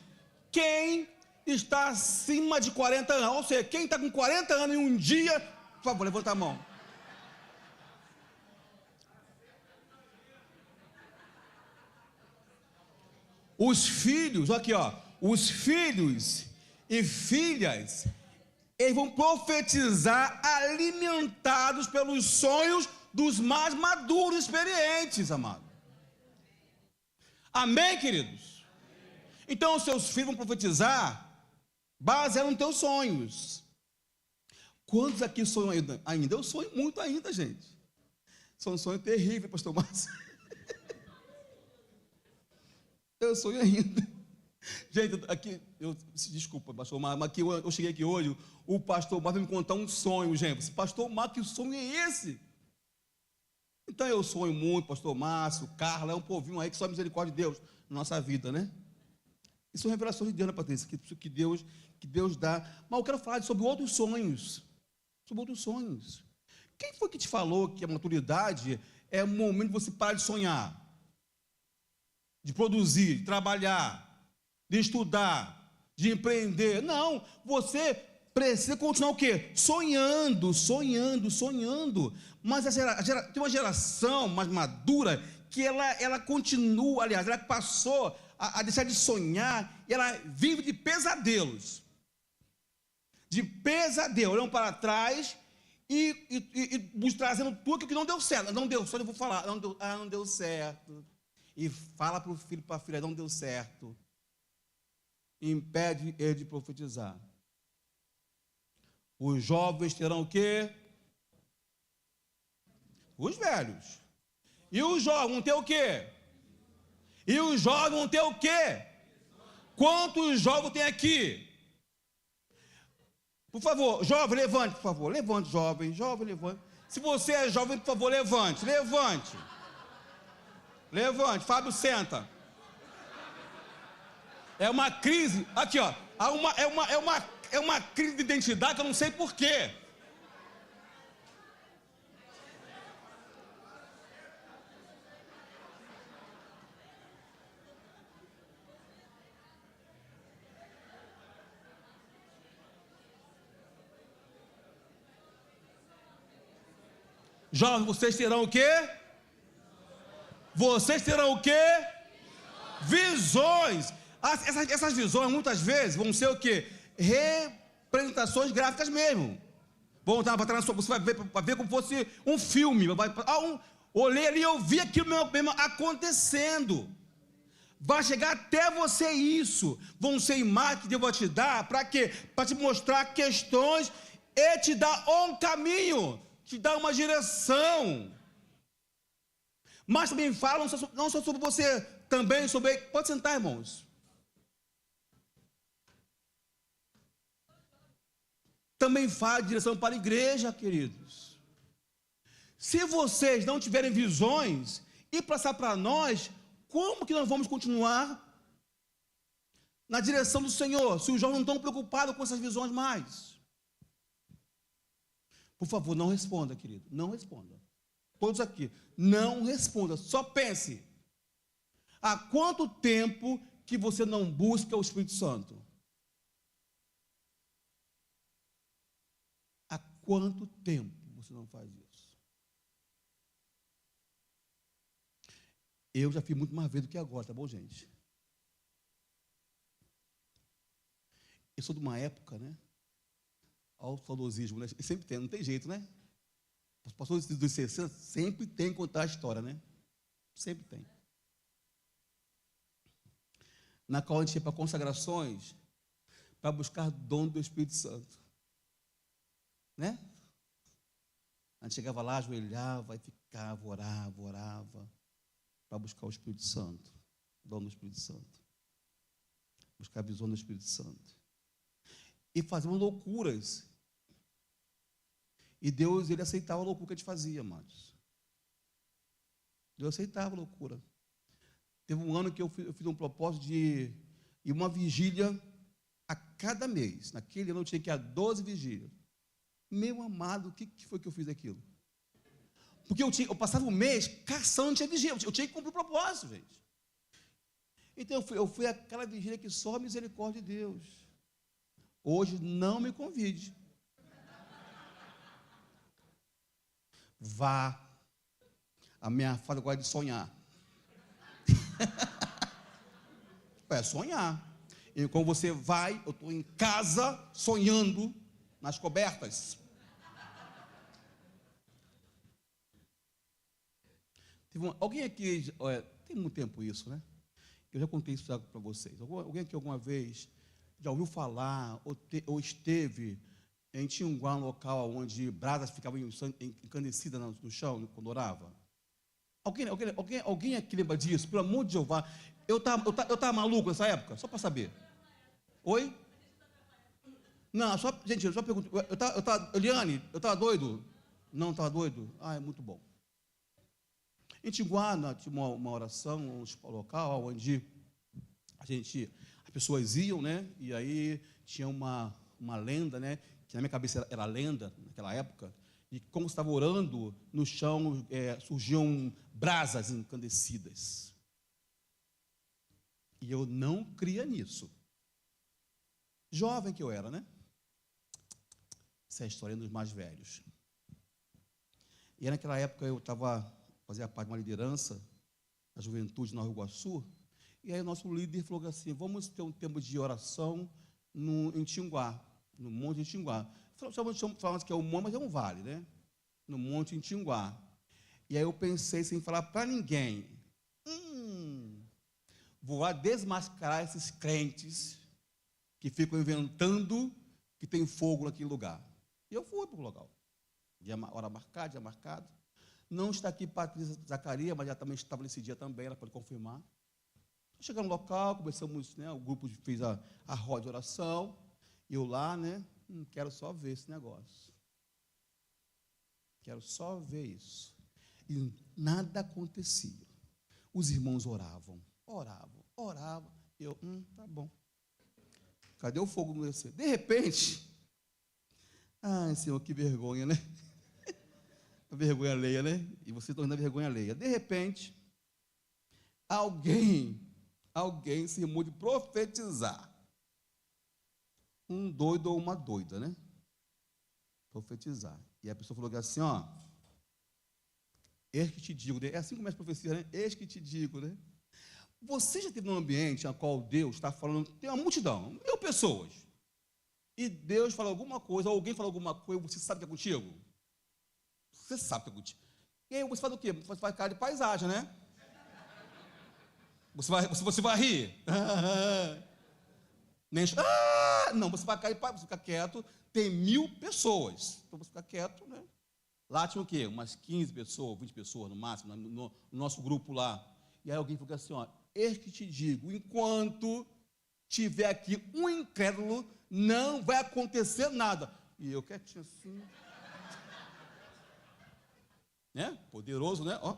Quem está acima de 40 anos, ou seja, quem está com 40 anos em um dia, por favor, levanta a mão. Os filhos, aqui ó, os filhos e filhas, eles vão profetizar alimentados pelos sonhos dos mais maduros e experientes, amado. Amém, queridos? Então, os seus filhos vão profetizar baseado nos teus sonhos. Quantos aqui sonham ainda? Eu sonho muito ainda, gente. São um sonho terrível, pastor Márcio. Eu sonho ainda. Gente, aqui, desculpa, pastor Márcio, mas aqui eu cheguei aqui hoje, o pastor Márcio vai me contar um sonho, gente. Pastor Márcio, que sonho é esse? Então eu sonho muito, pastor Márcio, Carla, é um povinho aí que só a misericórdia de Deus na nossa vida, né? Isso são revelações de Deus, né, Patrícia? Que Deus dá. Mas eu quero falar sobre outros sonhos. Sobre outros sonhos. Quem foi que te falou que a maturidade é o momento de você parar de sonhar? De produzir, de trabalhar, de estudar, de empreender? Não, você precisa continuar o quê? Sonhando. Mas tem uma geração mais madura que ela continua, aliás, ela passou a deixar de sonhar e ela vive de pesadelos. Olhando para trás e trazendo tudo que não deu certo. Não deu, só eu vou falar, não deu certo. E fala para o filho, para a filha, não deu certo. E impede ele de profetizar. Os jovens terão o quê? Os velhos. E os jovens vão ter o quê? Quantos jovens tem aqui? Por favor, jovem, levante, por favor. Levante, jovem, levante. Se você é jovem, por favor, levante. Levante, Fábio, senta. É uma crise, aqui ó, é uma crise de identidade que eu não sei porquê. Jovens, vocês terão o quê? Vocês terão o quê? Visões. Essas visões, muitas vezes, vão ser o quê? Representações gráficas mesmo. Vão estar na sua, você vai ver como fosse um filme. Olhei ali e eu vi aquilo mesmo acontecendo. Vai chegar até você isso. Vão ser imagens que Deus vai te dar. Para quê? Para te mostrar questões e te dar um caminho, te dar uma direção. Mas também falam não só sobre você, também sobre... Pode sentar, irmãos. Também fala de direção para a igreja, queridos. Se vocês não tiverem visões e passar para nós, como que nós vamos continuar na direção do Senhor, se os jovens não estão preocupados com essas visões mais? Por favor, não responda, querido, não responda. Todos aqui, não responda, só pense. Há quanto tempo que você não busca o Espírito Santo? Há quanto tempo você não faz isso? Eu já fiz muito mais vezes do que agora, tá bom, gente? Eu sou de uma época, né? Olha o saudosismo, né? Sempre tem, não tem jeito, né? Os pastores dos 60 sempre tem que contar a história, né? Sempre tem. Na qual a gente ia para consagrações, para buscar dom do Espírito Santo. Né? A gente chegava lá, ajoelhava e ficava, orava, para buscar o Espírito Santo, o dom do Espírito Santo. Buscar a visão do Espírito Santo. E fazíamos loucuras. E Deus, Ele aceitava a loucura que a gente fazia, amados. Deus aceitava a loucura. Teve um ano que eu fiz um propósito de ir uma vigília a cada mês. Naquele ano eu tinha que ir a 12 vigílias. Meu amado, o que foi que eu fiz aquilo? Porque eu passava um mês caçando, não tinha vigília. Eu tinha que cumprir o propósito, gente. Então eu fui àquela vigília que só a misericórdia de Deus. Hoje não me convide. Vá. A minha fase agora é de sonhar. É sonhar. E quando você vai, eu estou em casa sonhando nas cobertas. Alguém aqui, tem muito tempo isso, né? Eu já contei isso para vocês. Alguém aqui alguma vez já ouviu falar ou esteve em Tinguá, um local onde brasas ficavam encandecidas no chão, quando orava? Alguém aqui lembra disso? Pelo amor de Jeová. Eu tava maluco nessa época, só para saber. Oi? Não, gente, eu só pergunto. Eliane, eu estava doido? Não estava doido? Ah, é muito bom. Em Tinguá, tinha uma oração, um local onde as pessoas iam, né? E aí tinha uma lenda, né? Que na minha cabeça era lenda, naquela época. E como estava orando, no chão surgiam brasas encandecidas. E eu não cria nisso. Jovem que eu era, né? Essa é a história dos mais velhos. E naquela época eu fazia parte de uma liderança da juventude na Nova Iguaçu. E aí o nosso líder falou assim: vamos ter um tempo de oração em Tinguá, no Monte de Tinguá. Falamos que é um monte, mas é um vale, né? No Monte em Tinguá. E aí eu pensei, sem falar para ninguém, vou lá desmascarar esses crentes que ficam inventando que tem fogo naquele lugar. E eu fui para o local. Hora marcada, dia marcado. Não está aqui Patrícia Zacarias, mas já também estava nesse dia também, ela pode confirmar. Chegamos no local, começamos, né, o grupo fez a roda de oração. Eu lá, né, quero só ver esse negócio. Quero só ver isso. E nada acontecia. Os irmãos oravam. Eu, tá bom. Cadê o fogo no descer? De repente, ai, Senhor, que vergonha, né? Vergonha alheia, né? E você torna vergonha alheia. De repente, alguém se irmou de profetizar. Um doido ou uma doida, né? Profetizar. E a pessoa falou assim, ó, Eis que te digo, né? É assim que começa a profecia, né? Eis que te digo, né? Você já teve num ambiente no qual Deus está falando, tem uma multidão, 1000 pessoas, e Deus fala alguma coisa, ou alguém fala alguma coisa, você sabe que é contigo? Você sabe que é contigo. E aí você faz o quê? Você faz cara de paisagem, né? Você vai rir. Nem, não, você vai cair, você fica quieto. Tem 1000 pessoas. Então você fica quieto, né? Lá tinha o quê? Umas 15 pessoas, 20 pessoas no máximo, no nosso grupo lá. E aí alguém fica assim, ó, eis que te digo, enquanto tiver aqui um incrédulo, não vai acontecer nada. E eu quietinho assim. Né? Poderoso, né? Ó.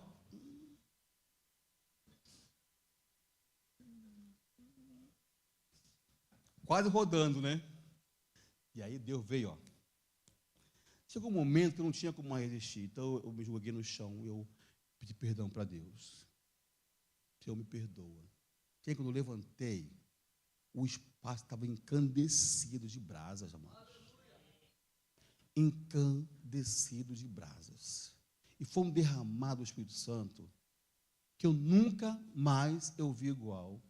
Quase rodando, né? E aí Deus veio, ó. Chegou um momento que eu não tinha como mais resistir. Então eu me joguei no chão e eu pedi perdão para Deus. Senhor, me perdoa. E aí, quando eu levantei, o espaço estava encandecido de brasas, amados. Encandecido de brasas. E foi um derramado do Espírito Santo que eu nunca mais eu vi igual.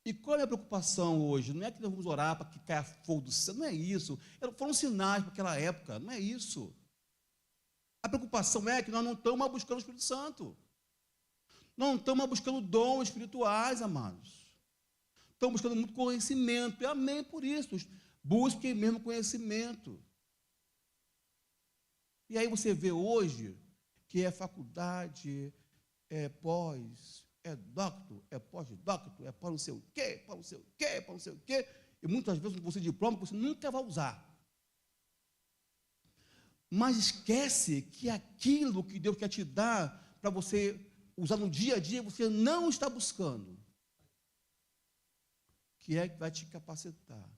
E qual é a minha preocupação hoje? Não é que nós vamos orar para que caia fogo do céu, não é isso. Foram sinais para aquela época, não é isso. A preocupação é que nós não estamos mais buscando o Espírito Santo. Não estamos mais buscando dons espirituais, amados. Estamos buscando muito conhecimento. E amém por isso. Busquem mesmo conhecimento. E aí você vê hoje que é faculdade, é pós, é docto, é pós-docto, é para não sei o quê, para não sei o quê, para não sei o quê. E muitas vezes você diploma que você nunca vai usar. Mas esquece que aquilo que Deus quer te dar para você usar no dia a dia, você não está buscando. Que é que vai te capacitar.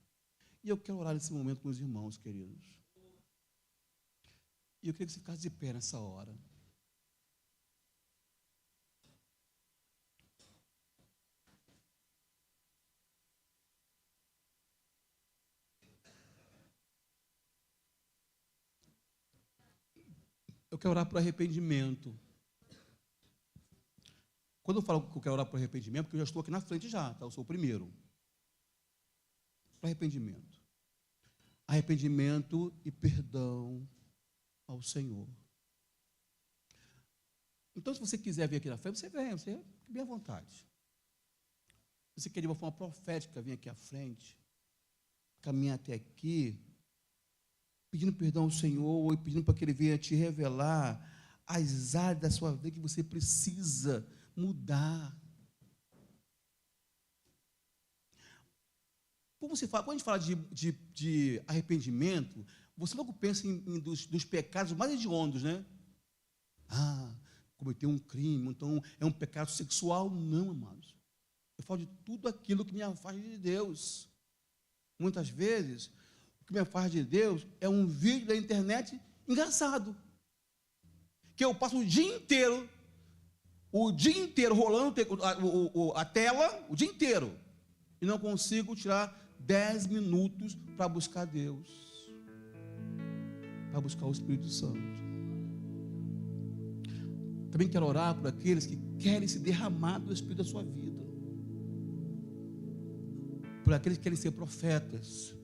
E eu quero orar nesse momento com os irmãos, queridos. E eu queria que você ficasse de pé nessa hora. Eu quero orar por arrependimento. Quando eu falo que eu quero orar por arrependimento, porque eu já estou aqui na frente já, tá? Eu sou o primeiro. Arrependimento. Arrependimento e perdão ao Senhor. Então, se você quiser vir aqui na frente, você vem, você fique bem à vontade. Se você quer de uma forma profética vir aqui à frente, caminhar até aqui, pedindo perdão ao Senhor, e pedindo para que Ele venha te revelar as áreas da sua vida que você precisa mudar. Quando a gente fala de arrependimento, você logo pensa dos pecados mais hediondos, né? Cometer um crime, então é um pecado sexual. Não, amados. Eu falo de tudo aquilo que me afasta de Deus. Muitas vezes, o que me afasta de Deus é um vídeo da internet engraçado. Que eu passo o dia inteiro rolando a tela, o dia inteiro, e não consigo tirar 10 minutos para buscar Deus, para buscar o Espírito Santo. Também quero orar por aqueles que querem se derramar do Espírito da sua vida, por aqueles que querem ser profetas,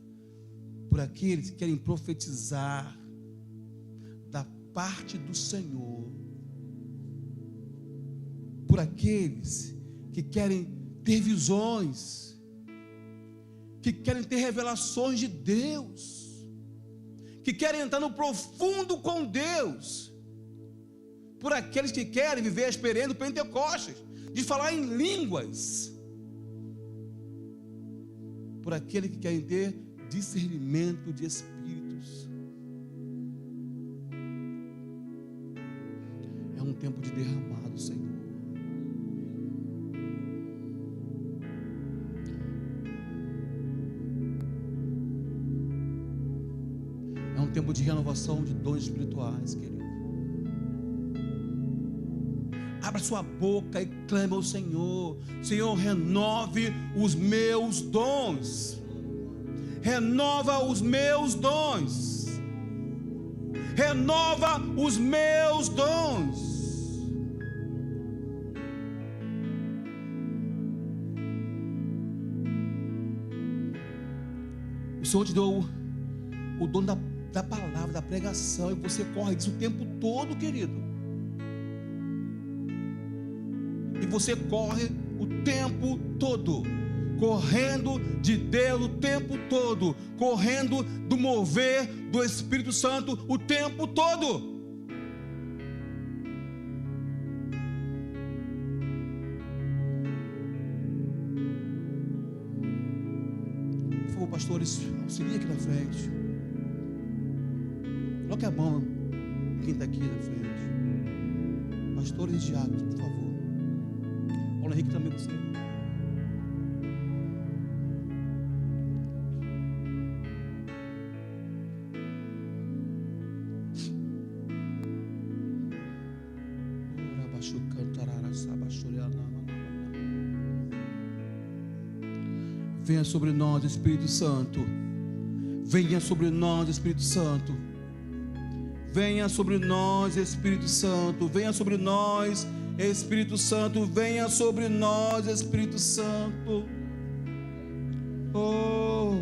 por aqueles que querem profetizar da parte do Senhor, por aqueles que querem ter visões, que querem ter revelações de Deus, que querem entrar no profundo com Deus, por aqueles que querem viver a experiência do Pentecostes, de falar em línguas, por aqueles que querem ter discernimento de espíritos. É um tempo de derramado, Senhor. É um tempo de renovação de dons espirituais, querido. Abra sua boca e clame ao Senhor. Senhor, renove os meus dons. Renova os meus dons. renova os meus dons. O Senhor te deu o dom da palavra, da pregação, e você corre disso o tempo todo, querido. E você corre o tempo todo, correndo de Deus o tempo todo, correndo do mover do Espírito Santo o tempo todo. Por favor, pastores, auxilia aqui na frente. Coloque a mão quem está aqui na frente. Pastores e diáconos, por favor. Paulo Henrique, também você. Venha sobre nós, Espírito Santo. Venha sobre nós, Espírito Santo. Venha sobre nós, Espírito Santo. Venha sobre nós, Espírito Santo. Venha sobre nós, Espírito Santo. Oh,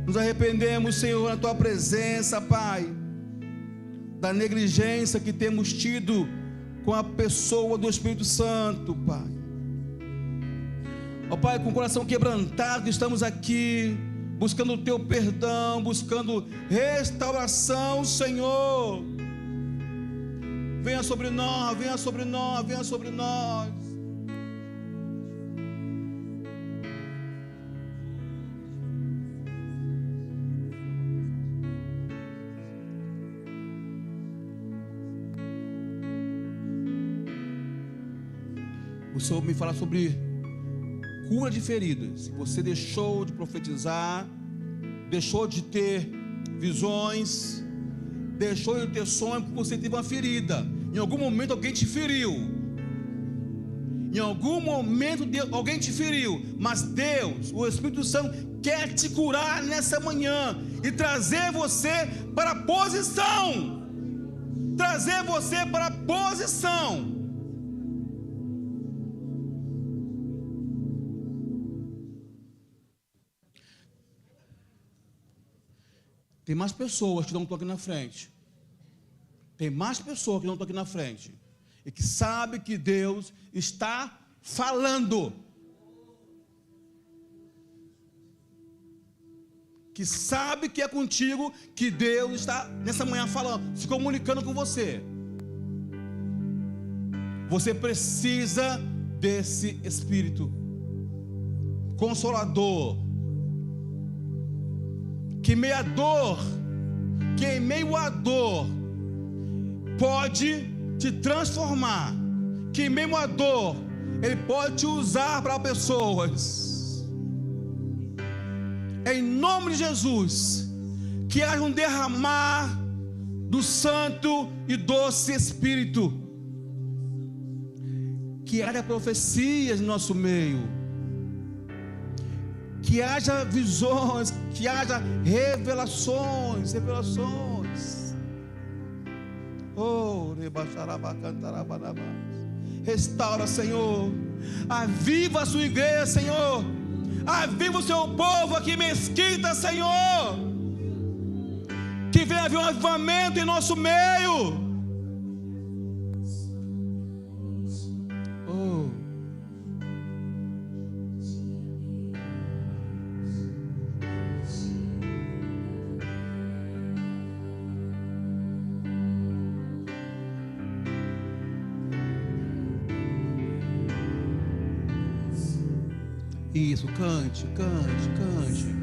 nos arrependemos, Senhor, na Tua presença, Pai, da negligência que temos tido com a pessoa do Espírito Santo, Pai. Ó Pai, com o coração quebrantado, estamos aqui buscando o Teu perdão, buscando restauração, Senhor. Venha sobre nós, venha sobre nós, venha sobre nós. O Senhor me fala sobre cura de feridas. Se você deixou de profetizar, deixou de ter visões, deixou de ter sonho porque você teve uma ferida. Em algum momento alguém te feriu. Em algum momento alguém te feriu. Mas Deus, o Espírito Santo, quer te curar nessa manhã e trazer você para a posição. Trazer você para a posição. Tem mais pessoas que não estão aqui na frente. Tem mais pessoas que não estão aqui na frente. E que sabem que Deus está falando. Que sabe que é contigo que Deus está nessa manhã falando, se comunicando com você. Você precisa desse Espírito Consolador, que meio à dor, que em meio à dor pode te transformar, que em meio à dor Ele pode te usar para pessoas. Em nome de Jesus, que haja um derramar do Santo e Doce Espírito, que haja profecias no nosso meio, que haja visões, que haja revelações. Oh, restaura, Senhor. Aviva a sua igreja, Senhor. Aviva o seu povo aqui, Mesquita, Senhor. Que venha haver um avivamento em nosso meio. Isso, cante, cante, cante.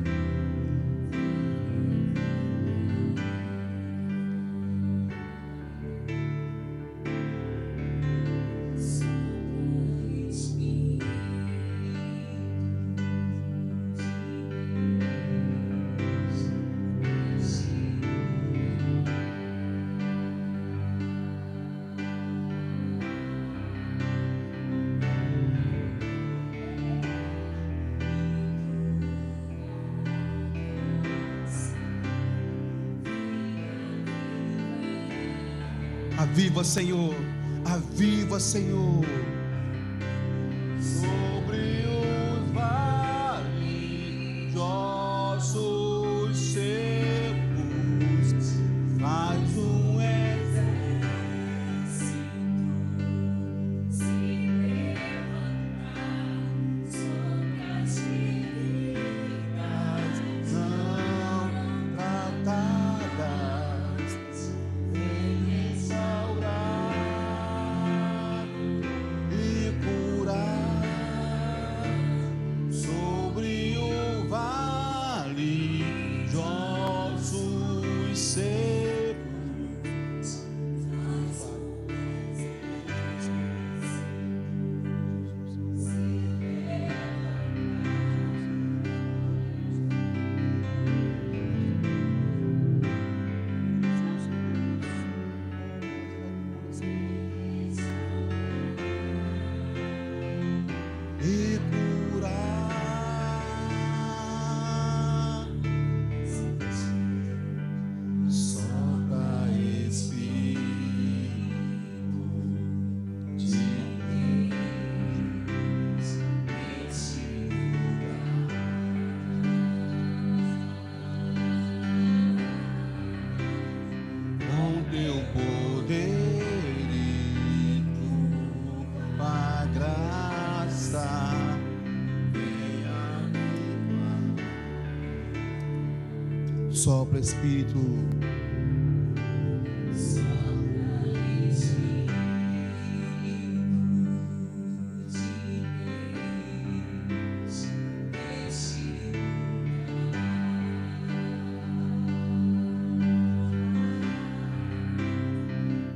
Aviva, Senhor. Aviva, Senhor. Sobre os vales de ossos secos, faz um exército se levantar sobre as feridas não tratadas, vem restaurar e curar sobre o vale de ossos secos. E curar, sopra Espírito de Deus neste lugar, com teu poder e tua graça. Sopra Espírito.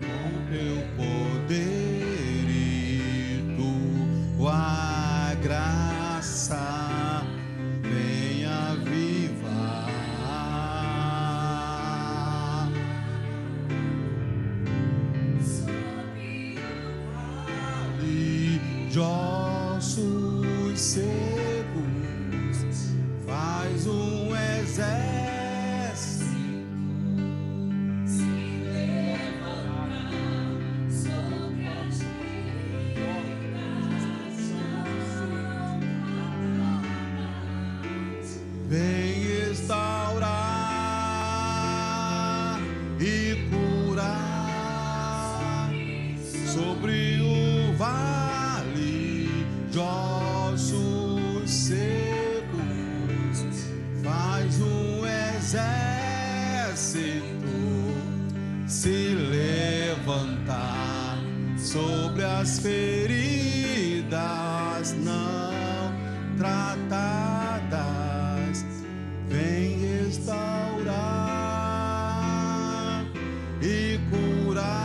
Com teu poder e tua graça, venha avivar de ossos secos, faz um exército se levantar sobre as feridas, vem restaurar e curar sobre o vale de ossos secos, faz um exército se levantar sobre as feridas não tratadas, vem restaurar e curar.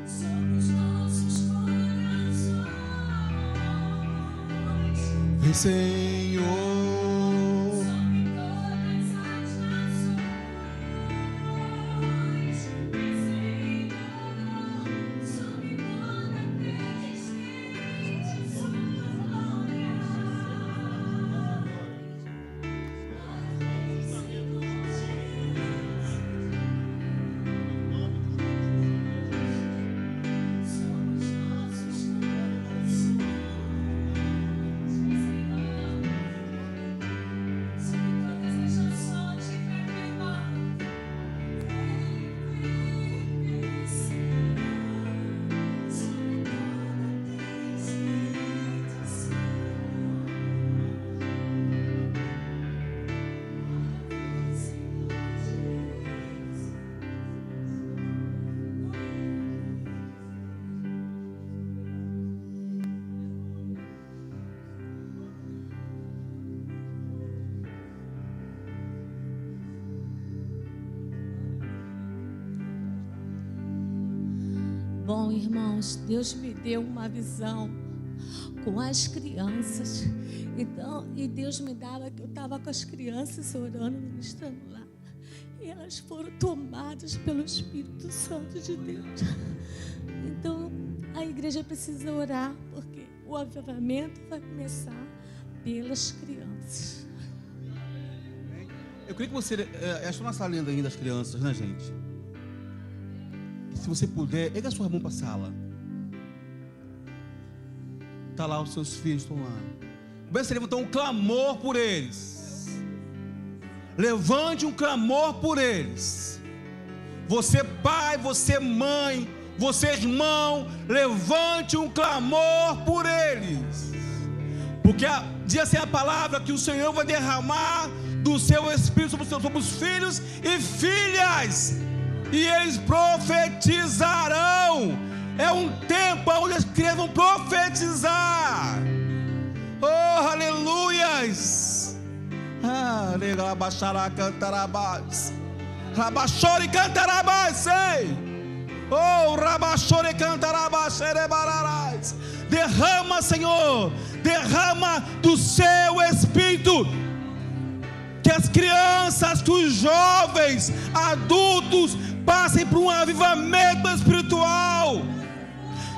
Sobre os nossos corações, vem, Senhor. Sobre todas as nações, vem, Senhor. Sobre toda a existência, sobre glória. Bom, irmãos, Deus me deu uma visão com as crianças. Então, e Deus me dava que eu estava com as crianças orando, ministrando lá. E elas foram tomadas pelo Espírito Santo de Deus. Então, a igreja precisa orar, porque o avivamento vai começar pelas crianças. Eu queria que você... Essa é nossa lenda ainda das crianças, né, gente? Se você puder, erga a sua mão para a sala. Está lá, os seus filhos estão lá. Comece a levantar um clamor por eles. Levante um clamor por eles. Você pai, você mãe, você irmão, levante um clamor por eles. Porque diz assim a palavra que o Senhor vai derramar do seu Espírito sobre os filhos e filhas, e eles profetizarão. É um tempo onde as crianças vão profetizar. Oh, aleluias. Rabaxaracantarabax. Rabaxore cantarabás. Oh, rabaxore cantarabás. Derrama, Senhor, derrama do seu Espírito. Que as crianças, que os jovens, adultos passem por um avivamento espiritual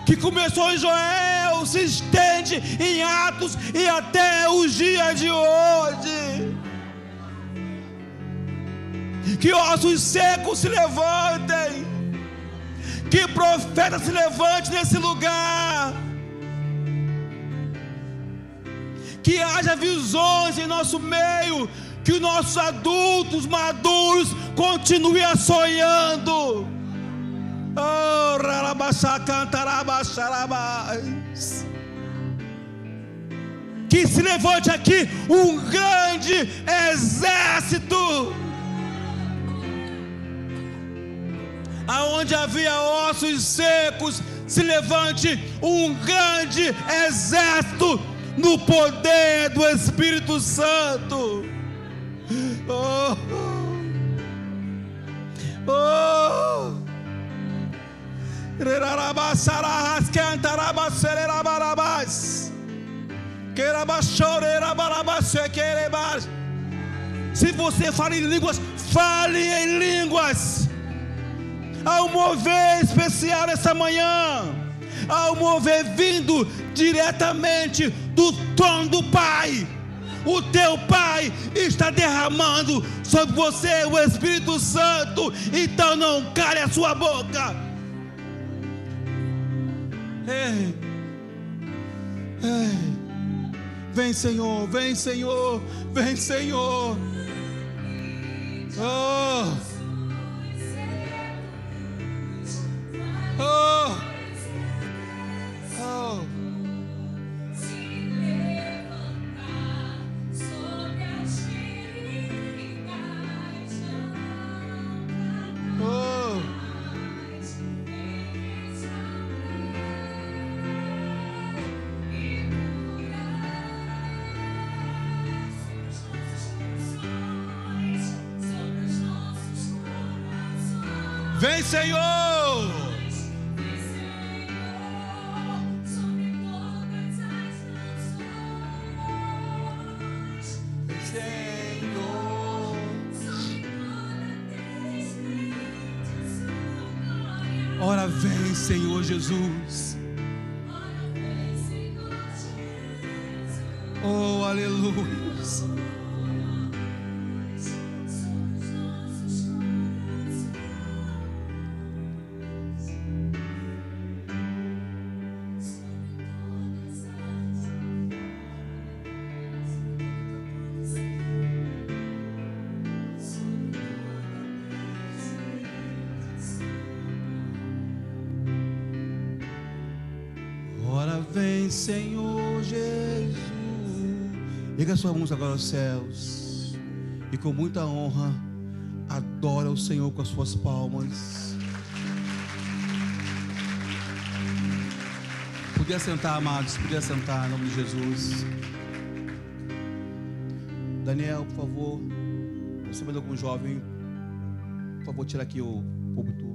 que começou em Joel, se estende em Atos e até os dias de hoje. Que ossos secos se levantem, que profeta se levante nesse lugar, que haja visões em nosso meio, que os nossos adultos maduros continuem a sonhando. Oh, que se levante aqui um grande exército. Aonde havia ossos secos, se levante um grande exército no poder do Espírito Santo. Oh, oh, se você fala em línguas, fale em línguas. Há um mover especial essa manhã, há um mover vindo diretamente do trono do Pai. O teu Pai está derramando sobre você o Espírito Santo. Então não cale a sua boca. Ei, ei. Vem, Senhor, vem, Senhor, vem, Senhor. Oh, oh, oh. Vem, Senhor! Senhor! Ora, vem, Senhor Jesus! Oh, aleluia! Vem, Senhor Jesus. Erga suas mãos agora aos céus e com muita honra adora o Senhor com as suas palmas. Podia sentar, amados, podia sentar em nome de Jesus. Daniel, por favor, você mandou com um jovem, por favor, tira aqui o púlpito.